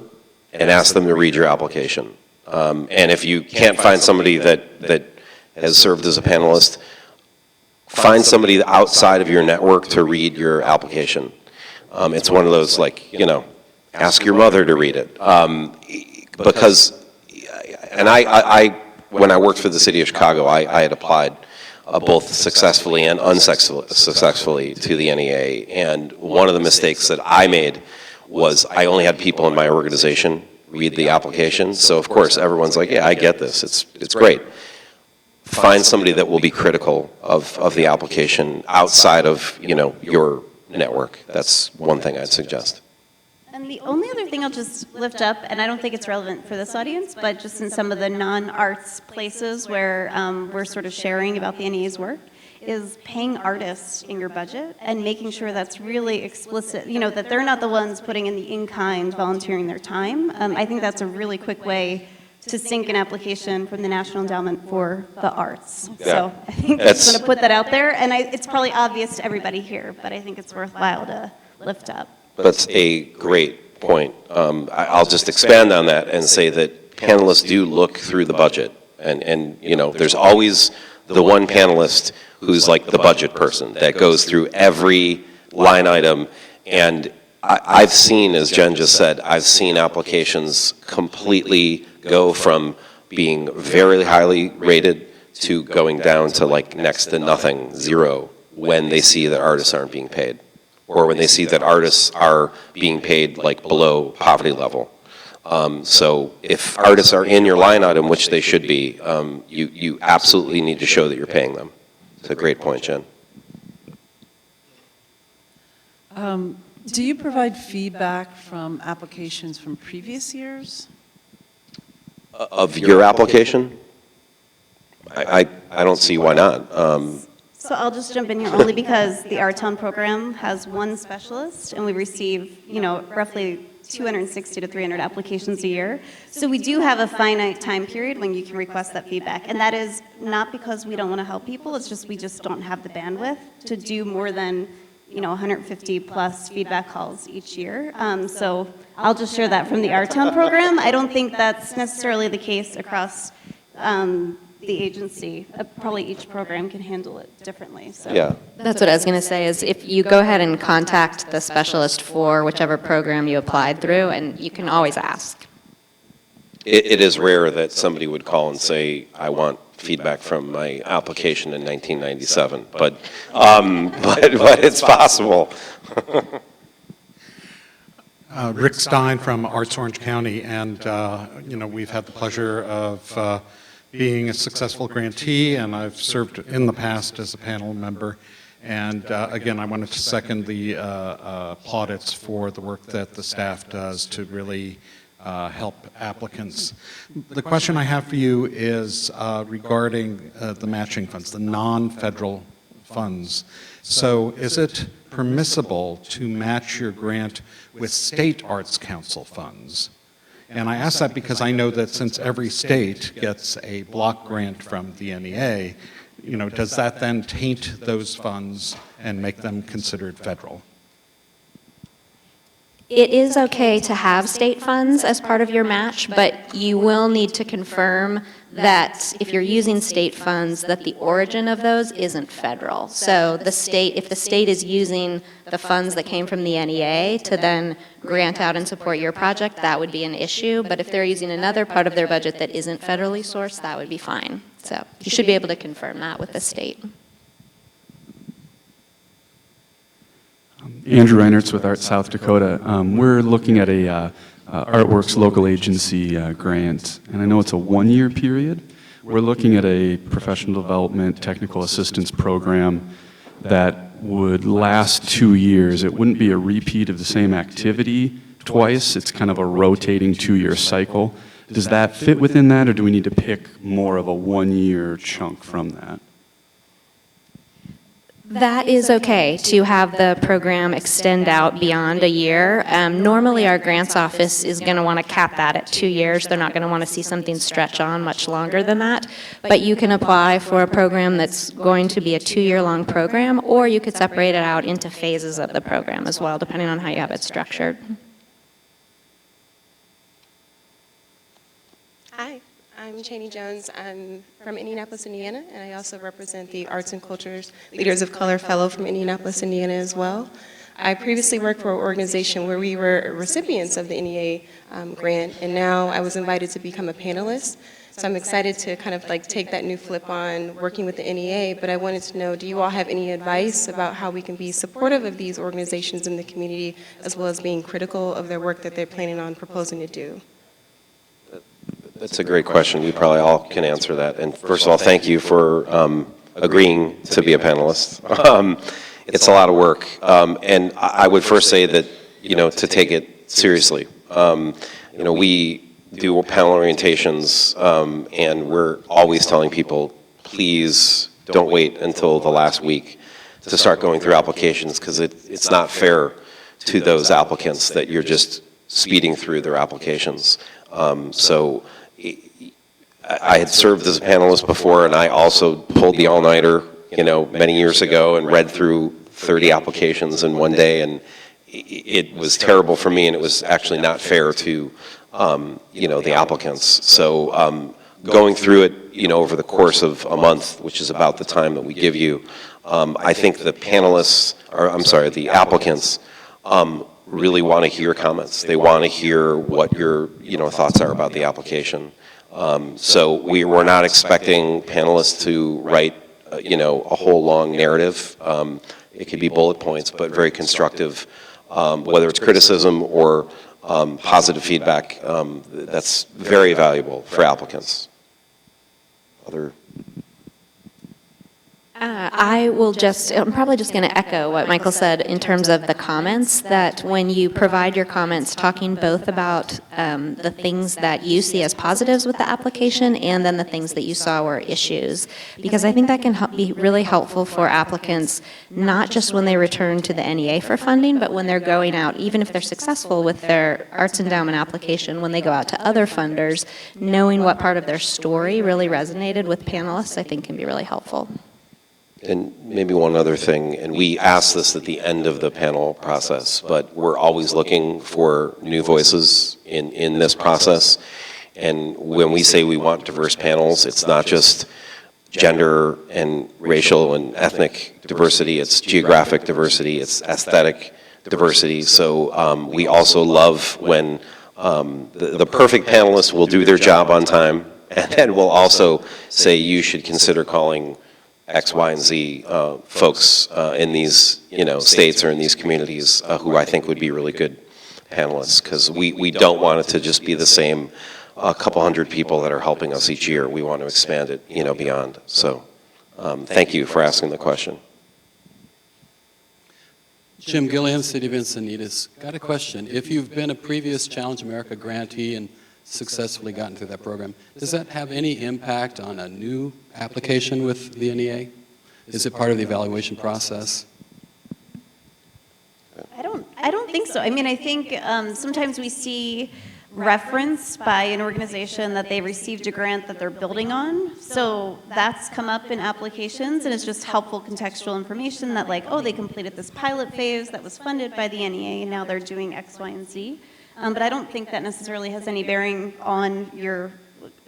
Speaker 1: and ask them to read your application. And if you can't find somebody that has served as a panelist, find somebody outside of your network to read your application. It's one of those, like, ask your mother to read it. Because, and I when I worked for the city of Chicago, I had applied both successfully and unsuccessfully to the NEA. And one of the mistakes that I made was I only had people in my organization read the application. So of course everyone's like, yeah, I get this, it's great. Find somebody that will be critical of the application outside of, your network. That's one thing I'd suggest.
Speaker 2: And the only other thing I'll just lift up, and I don't think it's relevant for this audience, but just in some of the non-arts places where we're sort of sharing about the NEA's work, is paying artists in your budget and making sure that's really explicit, that they're not the ones putting in the in-kind, volunteering their time. I think that's a really quick way to sync an application from the National Endowment for the Arts.
Speaker 1: Yeah.
Speaker 2: So I think I just want to put that out there, and it's probably obvious to everybody here, but I think it's worthwhile to lift up.
Speaker 1: That's a great point. I'll just expand on that and say that panelists do look through the budget, and there's always the one panelist who's like the budget person that goes through every line item, and I've seen, as Jen just said, I've seen applications completely go from being very highly rated to going down to like next to nothing, zero, when they see that artists aren't being paid, or when they see that artists are being paid like below poverty level. So if artists are in your line item, which they should be, you absolutely need to show that you're paying them. It's a great point, Jen.
Speaker 12: Do you provide feedback from applications from previous years?
Speaker 1: Of your application? I don't see why not.
Speaker 2: So I'll just jump in here only because the Our Town program has one specialist, and we receive, roughly 260 to 300 applications a year. So we do have a finite time period when you can request that feedback. And that is not because we don't want to help people, it's just we just don't have the bandwidth to do more than 150 plus feedback calls each year. So I'll just share that from the Our Town program. I don't think that's necessarily the case across the agency. Probably each program can handle it differently. So.
Speaker 1: Yeah.
Speaker 6: That's what I was going to say, is if you go ahead and contact the specialist for whichever program you applied through, and you can always ask.
Speaker 1: It is rare that somebody would call and say, I want feedback from my application in 1997, but it's possible.
Speaker 13: Rick Stein from Arts Orange County, and we've had the pleasure of being a successful grantee, and I've served in the past as a panel member. And again, I wanted to second the plaudits for the work that the staff does to really help applicants. The question I have for you is regarding the matching funds, the non-federal funds. So is it permissible to match your grant with state arts council funds? And I ask that because I know that since every state gets a block grant from the NEA, does that then taint those funds and make them considered federal?
Speaker 6: It is okay to have state funds as part of your match, but you will need to confirm that if you're using state funds, that the origin of those isn't federal. So if the state is using the funds that came from the NEA to then grant out and support your project, that would be an issue. But if they're using another part of their budget that isn't federally sourced, that would be fine. So you should be able to confirm that with the state.
Speaker 14: Andrew Reinertz with Art South Dakota. We're looking at a Artworks local agency grant, and I know it's a one-year period. We're looking at a professional development technical assistance program that would last 2 years. It wouldn't be a repeat of the same activity twice. It's kind of a rotating 2-year cycle. Does that fit within that, or do we need to pick more of a one-year chunk from that?
Speaker 6: That is okay to have the program extend out beyond a year. Normally, our grants office is going to want to cap that at 2 years. They're not going to want to see something stretch on much longer than that. But you can apply for a program that's going to be a 2-year-long program, or you could separate it out into phases of the program as well, depending on how you have it structured.
Speaker 15: Hi. I'm Cheney Jones. I'm from Indianapolis, Indiana, and I also represent the Arts and Cultures Leaders of Color Fellow from Indianapolis, Indiana as well. I previously worked for an organization where we were recipients of the NEA grant, and now I was invited to become a panelist. So I'm excited to kind of like take that new flip on working with the NEA, but I wanted to know, do you all have any advice about how we can be supportive of these organizations in the community, as well as being critical of their work that they're planning on proposing to do?
Speaker 1: That's a great question. We probably all can answer that. And first of all, thank you for agreeing to be a panelist. It's a lot of work. And I would first say that, to take it seriously. We do panel orientations, and we're always telling people, please don't wait until the last week to start going through applications, because it's not fair to those applicants that you're just speeding through their applications. So I had served as a panelist before, and I also pulled the all-nighter, many years ago, and read through 30 applications in one day, and it was terrible for me, and it was actually not fair to, the applicants. So going through it, over the course of a month, which is about the time that we give you, I think the applicants really want to hear comments. They want to hear what your thoughts are about the application. So we're not expecting panelists to write a whole long narrative. It could be bullet points, but very constructive, whether it's criticism or positive feedback. That's very valuable for applicants.
Speaker 6: I'm probably just going to echo what Michael said in terms of the comments, that when you provide your comments, talking both about the things that you see as positives with the application and then the things that you saw were issues, because I think that can be really helpful for applicants, not just when they return to the NEA for funding, but when they're going out, even if they're successful with their Arts Endowment application, when they go out to other funders, knowing what part of their story really resonated with panelists, I think can be really helpful.
Speaker 1: And maybe one other thing, and we ask this at the end of the panel process, but we're always looking for new voices in this process. And when we say we want diverse panels, it's not just gender and racial and ethnic diversity, it's geographic diversity, it's aesthetic diversity. So we also love when the perfect panelists will do their job on time, and then we'll also say you should consider calling X, Y, and Z folks in these states or in these communities who I think would be really good panelists, because we don't want it to just be the same couple hundred people that are helping us each year. We want to expand it beyond. So thank you for asking the question.
Speaker 16: Jim Gillian, City of Encinitas. Got a question. If you've been a previous Challenge America grantee and successfully gotten through that program, does that have any impact on a new application with the NEA? Is it part of the evaluation process?
Speaker 2: I don't think so. I mean, I think sometimes we see reference by an organization that they received a grant that they're building on. So that's come up in applications, and it's just helpful contextual information that, like, oh, they completed this pilot phase that was funded by the NEA, and now they're doing X, Y, and Z. But I don't think that necessarily has any bearing on the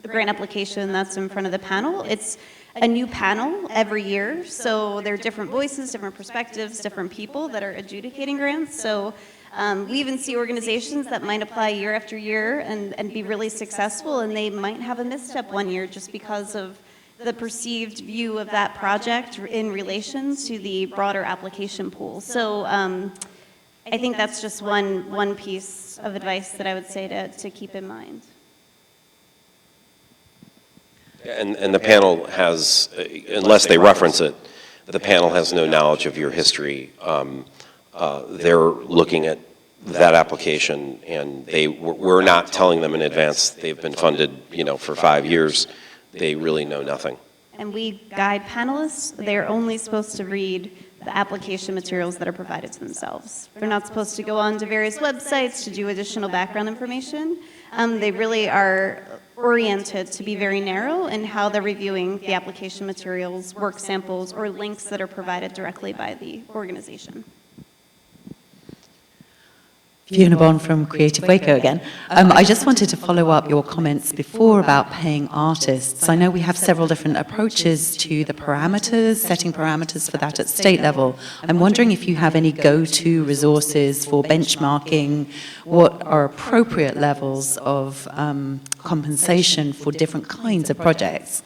Speaker 2: grant application that's in front of the panel. It's a new panel every year, so there are different voices, different perspectives, different people that are adjudicating grants. So we even see organizations that might apply year after year and be really successful, and they might have a misstep one year just because of the perceived view of that project in relation to the broader application pool. So I think that's just one piece of advice that I would say to keep in mind.
Speaker 1: And the panel has, unless they reference it, the panel has no knowledge of your history. They're looking at that application, and we're not telling them in advance they've been funded, for 5 years. They really know nothing.
Speaker 2: And we guide panelists. They're only supposed to read the application materials that are provided to themselves. They're not supposed to go on to various websites to do additional background information. They really are oriented to be very narrow in how they're reviewing the application materials, work samples, or links that are provided directly by the organization.
Speaker 11: Fiona Bond from Creative Waco again. I just wanted to follow up your comments before about paying artists. I know we have several different approaches to the parameters, setting parameters for that at state level. I'm wondering if you have any go-to resources for benchmarking what are appropriate levels of compensation for different kinds of projects,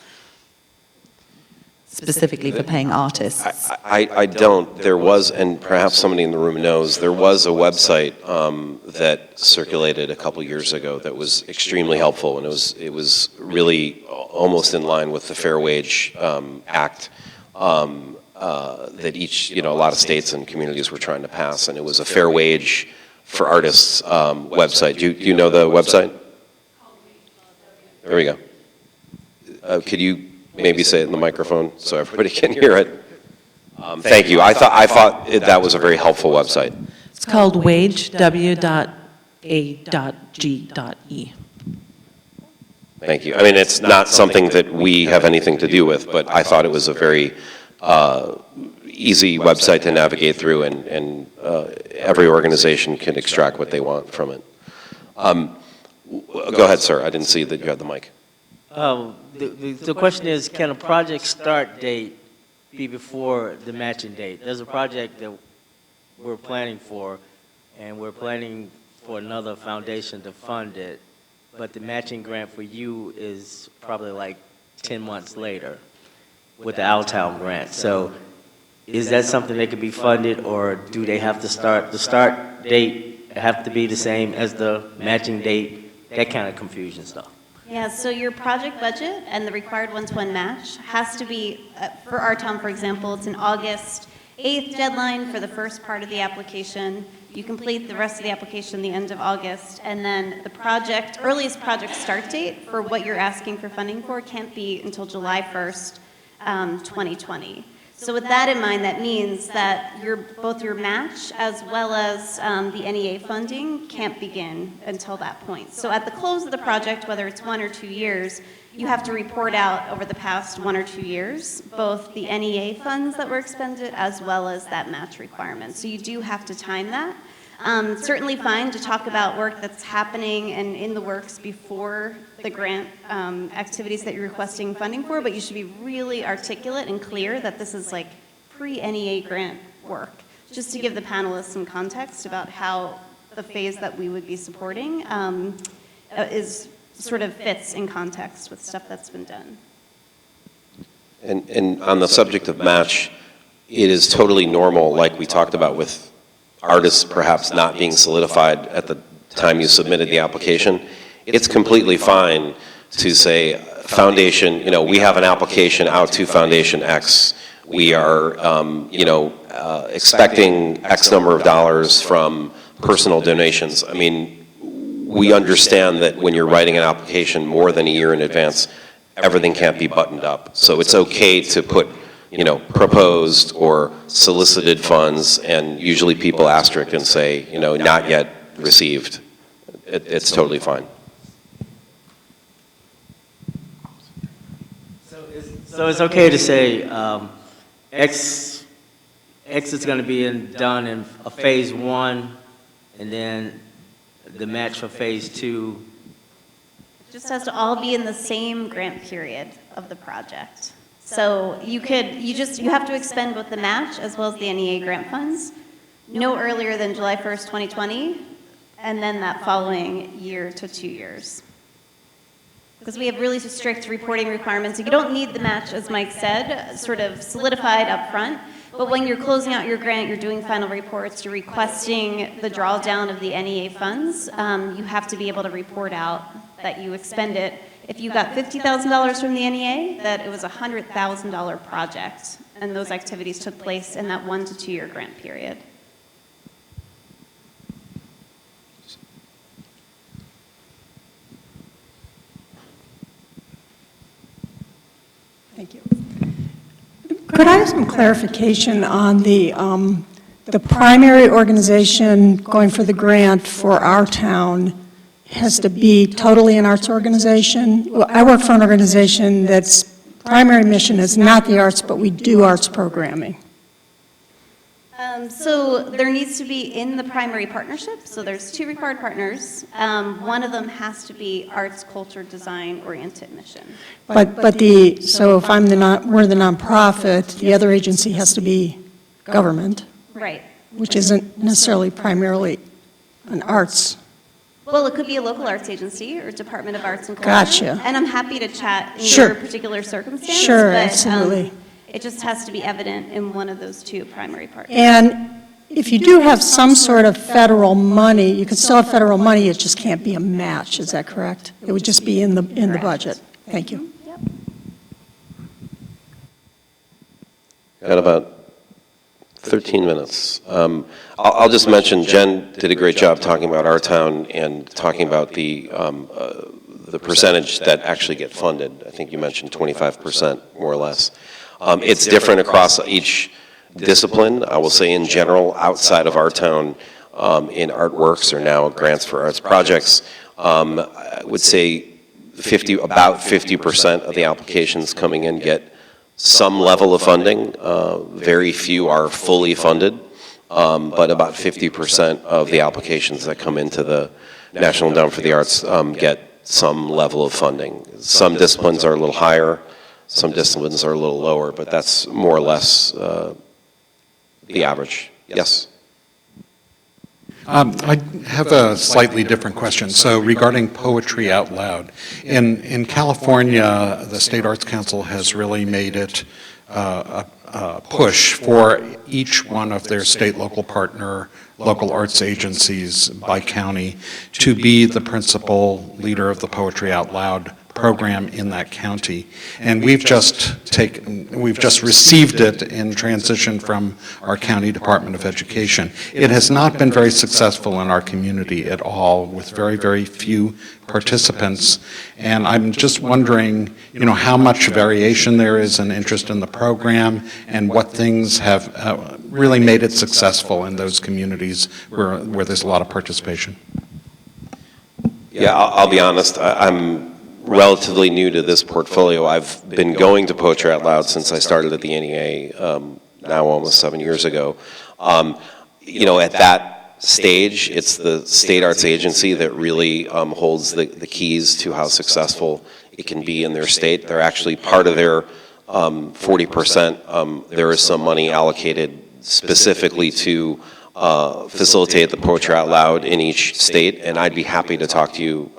Speaker 11: specifically for paying artists.
Speaker 1: I don't. There was, and perhaps somebody in the room knows, there was a website that circulated a couple years ago that was extremely helpful, and it was really almost in line with the Fair Wage Act that a lot of states and communities were trying to pass, and it was a Fair Wage for Artists website. Do you know the website? There we go. Could you maybe say it in the microphone so everybody can hear it? Thank you. I thought that was a very helpful website.
Speaker 12: It's called wage, w.a.g.e.
Speaker 1: Thank you. I mean, it's not something that we have anything to do with, but I thought it was a very easy website to navigate through, and every organization can extract what they want from it. Go ahead, sir. I didn't see that you had the mic.
Speaker 10: The question is, can a project start date be before the matching date? There's a project that we're planning for, and we're planning for another foundation to fund it, but the matching grant for you is probably like 10 months later with the Altown grant. So is that something that could be funded, or do they have to start, the start date have to be the same as the matching date? That kind of confusion stuff.
Speaker 2: Yeah, so your project budget and the required one-to-one match has to be, for our town, for example, it's an August 8th deadline for the first part of the application. You complete the rest of the application the end of August, and then the project, earliest project start date for what you're asking for funding for can't be until July 1st, 2020. So with that in mind, that means that both your match as well as the NEA funding can't begin until that point. So at the close of the project, whether it's 1 or 2 years, you have to report out over the past 1 or 2 years, both the NEA funds that were expended as well as that match requirement. So you do have to time that. Certainly fine to talk about work that's happening and in the works before the grant activities that you're requesting funding for, but you should be really articulate and clear that this is like pre-NEA grant work, just to give the panelists some context about how the phase that we would be supporting is sort of fits in context with stuff that's been done.
Speaker 1: And on the subject of match, it is totally normal, like we talked about with artists perhaps not being solidified at the time you submitted the application. It's completely fine to say, Foundation, you know, we have an application out to Foundation X. We are, expecting X number of dollars from personal donations. I mean, we understand that when you're writing an application more than a year in advance, everything can't be buttoned up. So it's okay to put, you know, proposed or solicited funds, and usually people asterisk and say, you know, not yet received. It's totally fine.
Speaker 10: So it's okay to say X is going to be done in a phase 1, and then the match for phase 2.
Speaker 2: It just has to all be in the same grant period of the project. So you have to expend both the match as well as the NEA grant funds no earlier than July 1st, 2020, and then that following year to 2 years. Because we have really strict reporting requirements. You don't need the match, as Mike said, sort of solidified up front, but when you're closing out your grant, you're doing final reports, you're requesting the drawdown of the NEA funds, you have to be able to report out that you expend it. If you got $50,000 from the NEA, that it was a $100,000 project, and those activities took place in that 1 to 2 year grant period.
Speaker 17: Thank you. Could I have some clarification on the primary organization going for the grant for our town has to be totally an arts organization? Well, I work for an organization that's primary mission is not the arts, but we do arts programming.
Speaker 2: So there needs to be in the primary partnership, so there's 2 required partners. One of them has to be arts, culture, design oriented mission.
Speaker 17: So if we're the nonprofit, the other agency has to be government.
Speaker 2: Right.
Speaker 17: Which isn't necessarily primarily an arts.
Speaker 2: Well, it could be a local arts agency or Department of Arts and Culture.
Speaker 17: Gotcha.
Speaker 2: And I'm happy to chat in
Speaker 17: Sure.
Speaker 2: your particular circumstance.
Speaker 17: Sure,
Speaker 2: but,
Speaker 17: absolutely.
Speaker 2: It just has to be evident in one of those 2 primary partners.
Speaker 17: And if you do have some sort of federal money, you could still have federal money, it just can't be a match, is that correct? It would just be in the budget. Thank you.
Speaker 2: Yep.
Speaker 1: Got about 13 minutes. I'll just mention Jen did a great job talking about our town and talking about the percentage that actually get funded. I think you mentioned 25%, more or less. It's different across each discipline. I will say in general, outside of our town, in artworks or now grants for arts projects, I would say about 50% of the applications coming in get some level of funding. Very few are fully funded, but about 50% of the applications that come into the National Endowment for the Arts get some level of funding. Some disciplines are a little higher, some disciplines are a little lower, but that's more or less the average. Yes?
Speaker 13: I have a slightly different question. So regarding poetry out loud, in California, the State Arts Council has really made it a push for each one of their state local partner local arts agencies by county to be the principal leader of the Poetry Out Loud program in that county. And we've just received it in transition from our county Department of Education. It has not been very successful in our community at all, with very, very few participants. And I'm just wondering, you know, how much variation there is in interest in the program and what things have really made it successful in those communities where there's a lot of participation.
Speaker 1: Yeah, I'll be honest, I'm relatively new to this portfolio. I've been going to Poetry Out Loud since I started at the NEA now almost 7 years ago. You know, at that stage, it's the state arts agency that really holds the keys to how successful it can be in their state. They're actually part of their 40%. There is some money allocated specifically to facilitate the Poetry Out Loud in each state, and I'd be happy to talk to you,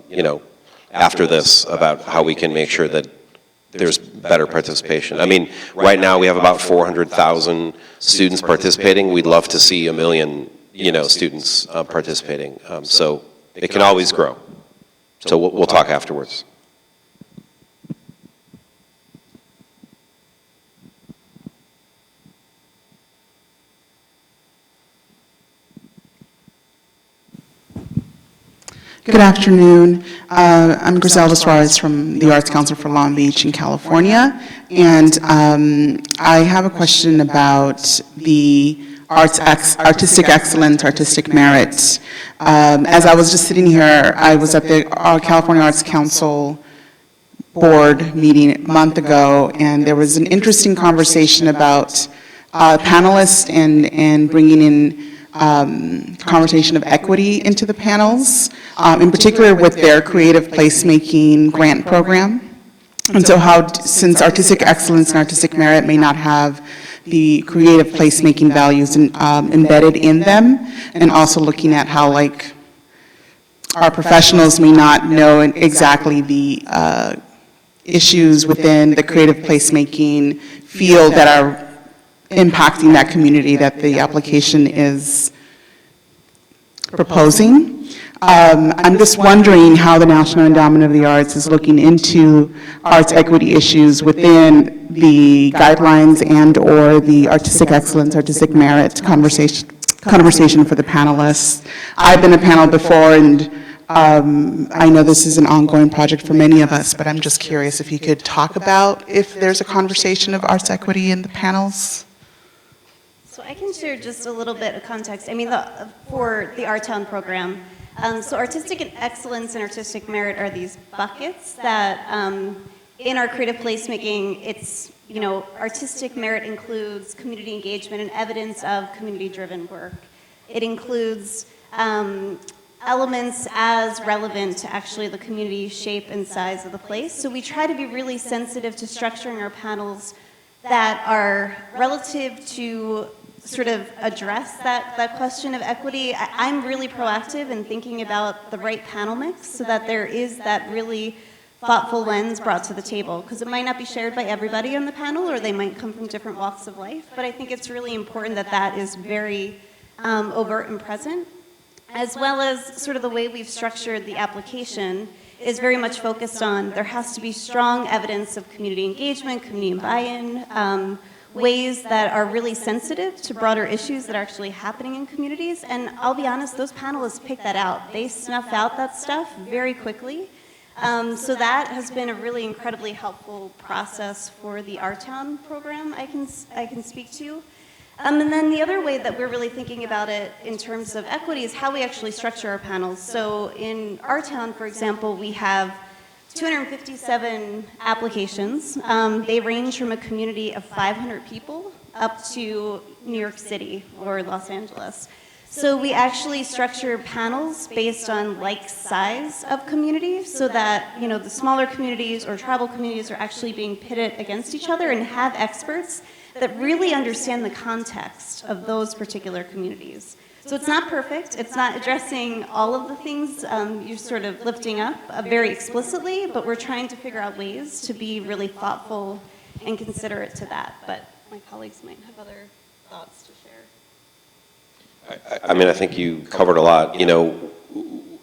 Speaker 1: you know, after this about how we can make sure that there's better participation. I mean, right now we have about 400,000 students participating. We'd love to see 1 million, you know, students participating. So it can always grow. So we'll talk afterwards.
Speaker 18: Good afternoon. I'm Griselda Suarez from the Arts Council for Long Beach in California, and I have a question about the artistic excellence, artistic merit. As I was just sitting here, I was at the California Arts Council board meeting a month ago, and there was an interesting conversation about panelists and bringing in conversation of equity into the panels, in particular with their creative placemaking grant program. And so how, since artistic excellence and artistic merit may not have the creative placemaking values embedded in them, and also looking at how, like, our professionals may not know exactly the issues within the creative placemaking field that are impacting that community that the application is proposing. I'm just wondering how the National Endowment of the Arts is looking into arts equity issues within the guidelines and/or the artistic excellence, artistic merit conversation for the panelists. I've been a panel before, and I know this is an ongoing project for many of us, but I'm just curious if you could talk about if there's a conversation of arts equity in the panels.
Speaker 2: So I can share just a little bit of context. I mean, for the Our Town program, so artistic excellence and artistic merit are these buckets that in our creative placemaking, it's, you know, artistic merit includes community engagement and evidence of community-driven work. It includes elements as relevant to actually the community shape and size of the place. So we try to be really sensitive to structuring our panels that are relative to sort of address that question of equity. I'm really proactive in thinking about the right panel mix so that there is that really thoughtful lens brought to the table, because it might not be shared by everybody on the panel, or they might come from different walks of life, but I think it's really important that that is very overt and present, as well as sort of the way we've structured the application is very much focused on there has to be strong evidence of community engagement, community buy-in, ways that are really sensitive to broader issues that are actually happening in communities. And I'll be honest, those panelists pick that out. They snuff out that stuff very quickly. So that has been a really incredibly helpful process for the Our Town program I can speak to. And then the other way that we're really thinking about it in terms of equity is how we actually structure our panels. So in Our Town, for example, we have 257 applications. They range from a community of 500 people up to New York City or Los Angeles. So we actually structure panels based on like size of community, so that, you know, the smaller communities or tribal communities are actually being pitted against each other and have experts. that really understand the context of those particular communities. So it's not perfect. It's not addressing all of the things you're sort of lifting up very explicitly, but we're trying to figure out ways to be really thoughtful and considerate to that. But my colleagues might have other thoughts to share.
Speaker 1: I mean, I think you covered a lot. You know,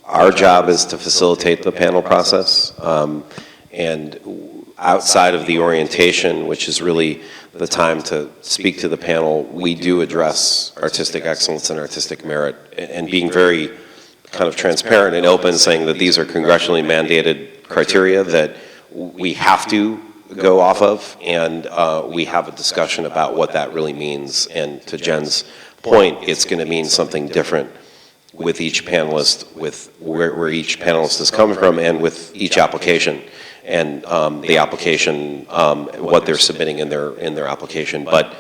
Speaker 1: our job is to facilitate the panel process, and outside of the orientation, which is really the time to speak to the panel, we do address artistic excellence and artistic merit, and being very kind of transparent and open, saying that these are congressionally mandated criteria that we have to go off of, and we have a discussion about what that really means. And to Jen's point, it's going to mean something different with each panelist, with where each panelist is coming from, and with each application, and the application, what they're submitting in their application. But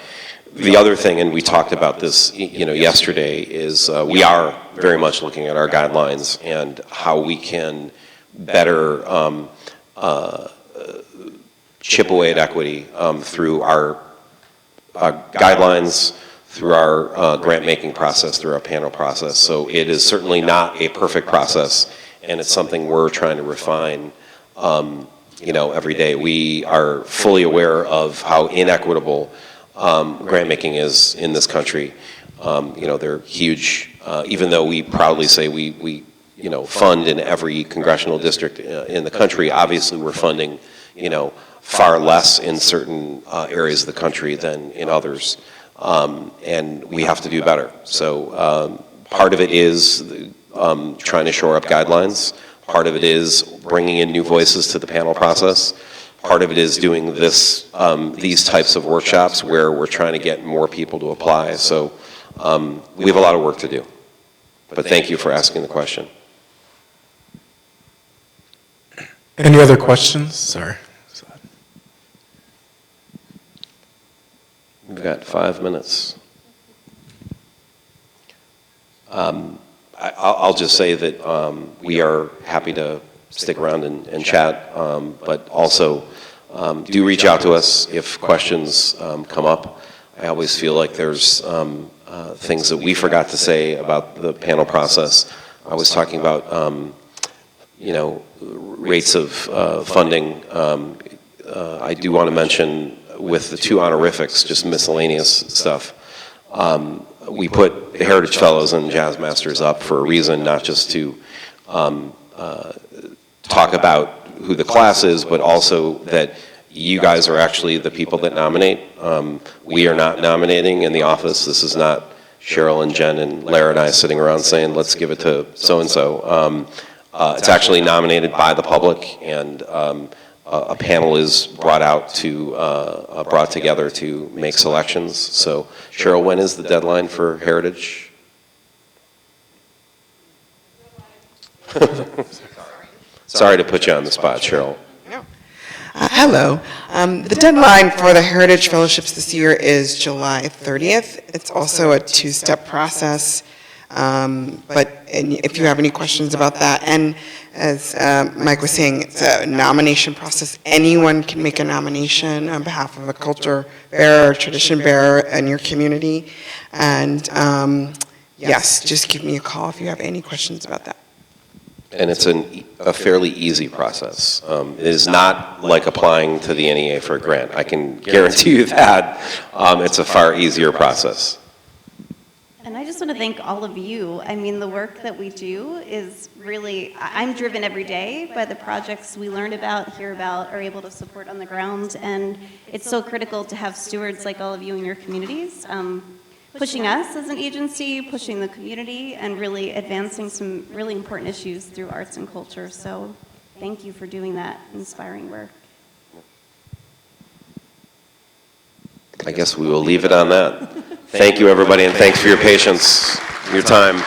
Speaker 1: the other thing, and we talked about this, you know, yesterday, is we are very much looking at our guidelines and how we can better chip away at equity through our guidelines, through our grant-making process, through our panel process. So it is certainly not a perfect process, and it's something we're trying to refine, you know, every day. We are fully aware of how inequitable grant-making is in this country. You know, they're huge, even though we proudly say we you know, fund in every congressional district in the country. Obviously, we're funding, you know, far less in certain areas of the country than in others. And we have to do better. So part of it is trying to shore up guidelines. Part of it is bringing in new voices to the panel process. Part of it is doing this, these types of workshops where we're trying to get more people to apply. So we have a lot of work to do. But thank you for asking the question.
Speaker 8: Any other questions? Sorry.
Speaker 1: We've got 5 minutes. I'll just say that we are happy to stick around and chat, but also do reach out to us if questions come up. I always feel like there's things that we forgot to say about the panel process. I was talking about, you know, rates of funding. I do want to mention with the 2 honorifics, just miscellaneous stuff. We put the Heritage Fellows and Jazz Masters up for a reason, not just to talk about who the class is, but also that you guys are actually the people that nominate. We are not nominating in the office. This is not Cheryl and Jen and Lara and I sitting around saying, let's give it to so-and-so. It's actually nominated by the public, and a panel is brought together to make selections. So, Cheryl, when is the deadline for Heritage? Sorry to put you on the spot, Cheryl.
Speaker 19: Hello. The deadline for the Heritage Fellowships this year is July 30th. It's also a 2-step process. But if you have any questions about that, and as Mike was saying, it's a nomination process. Anyone can make a nomination on behalf of a culture bearer, tradition bearer in your community. And yes, just give me a call if you have any questions about that.
Speaker 1: And it's a fairly easy process. It is not like applying to the NEA for a grant. I can guarantee you that. It's a far easier process.
Speaker 2: And I just want to thank all of you. I mean, the work that we do is really, I'm driven every day by the projects we learn about, hear about, are able to support on the ground. And it's so critical to have stewards like all of you in your communities, pushing us as an agency, pushing the community, and really advancing some really important issues through arts and culture. So thank you for doing that inspiring work.
Speaker 1: I guess we will leave it on that. Thank you, everybody, and thanks for your patience, your time.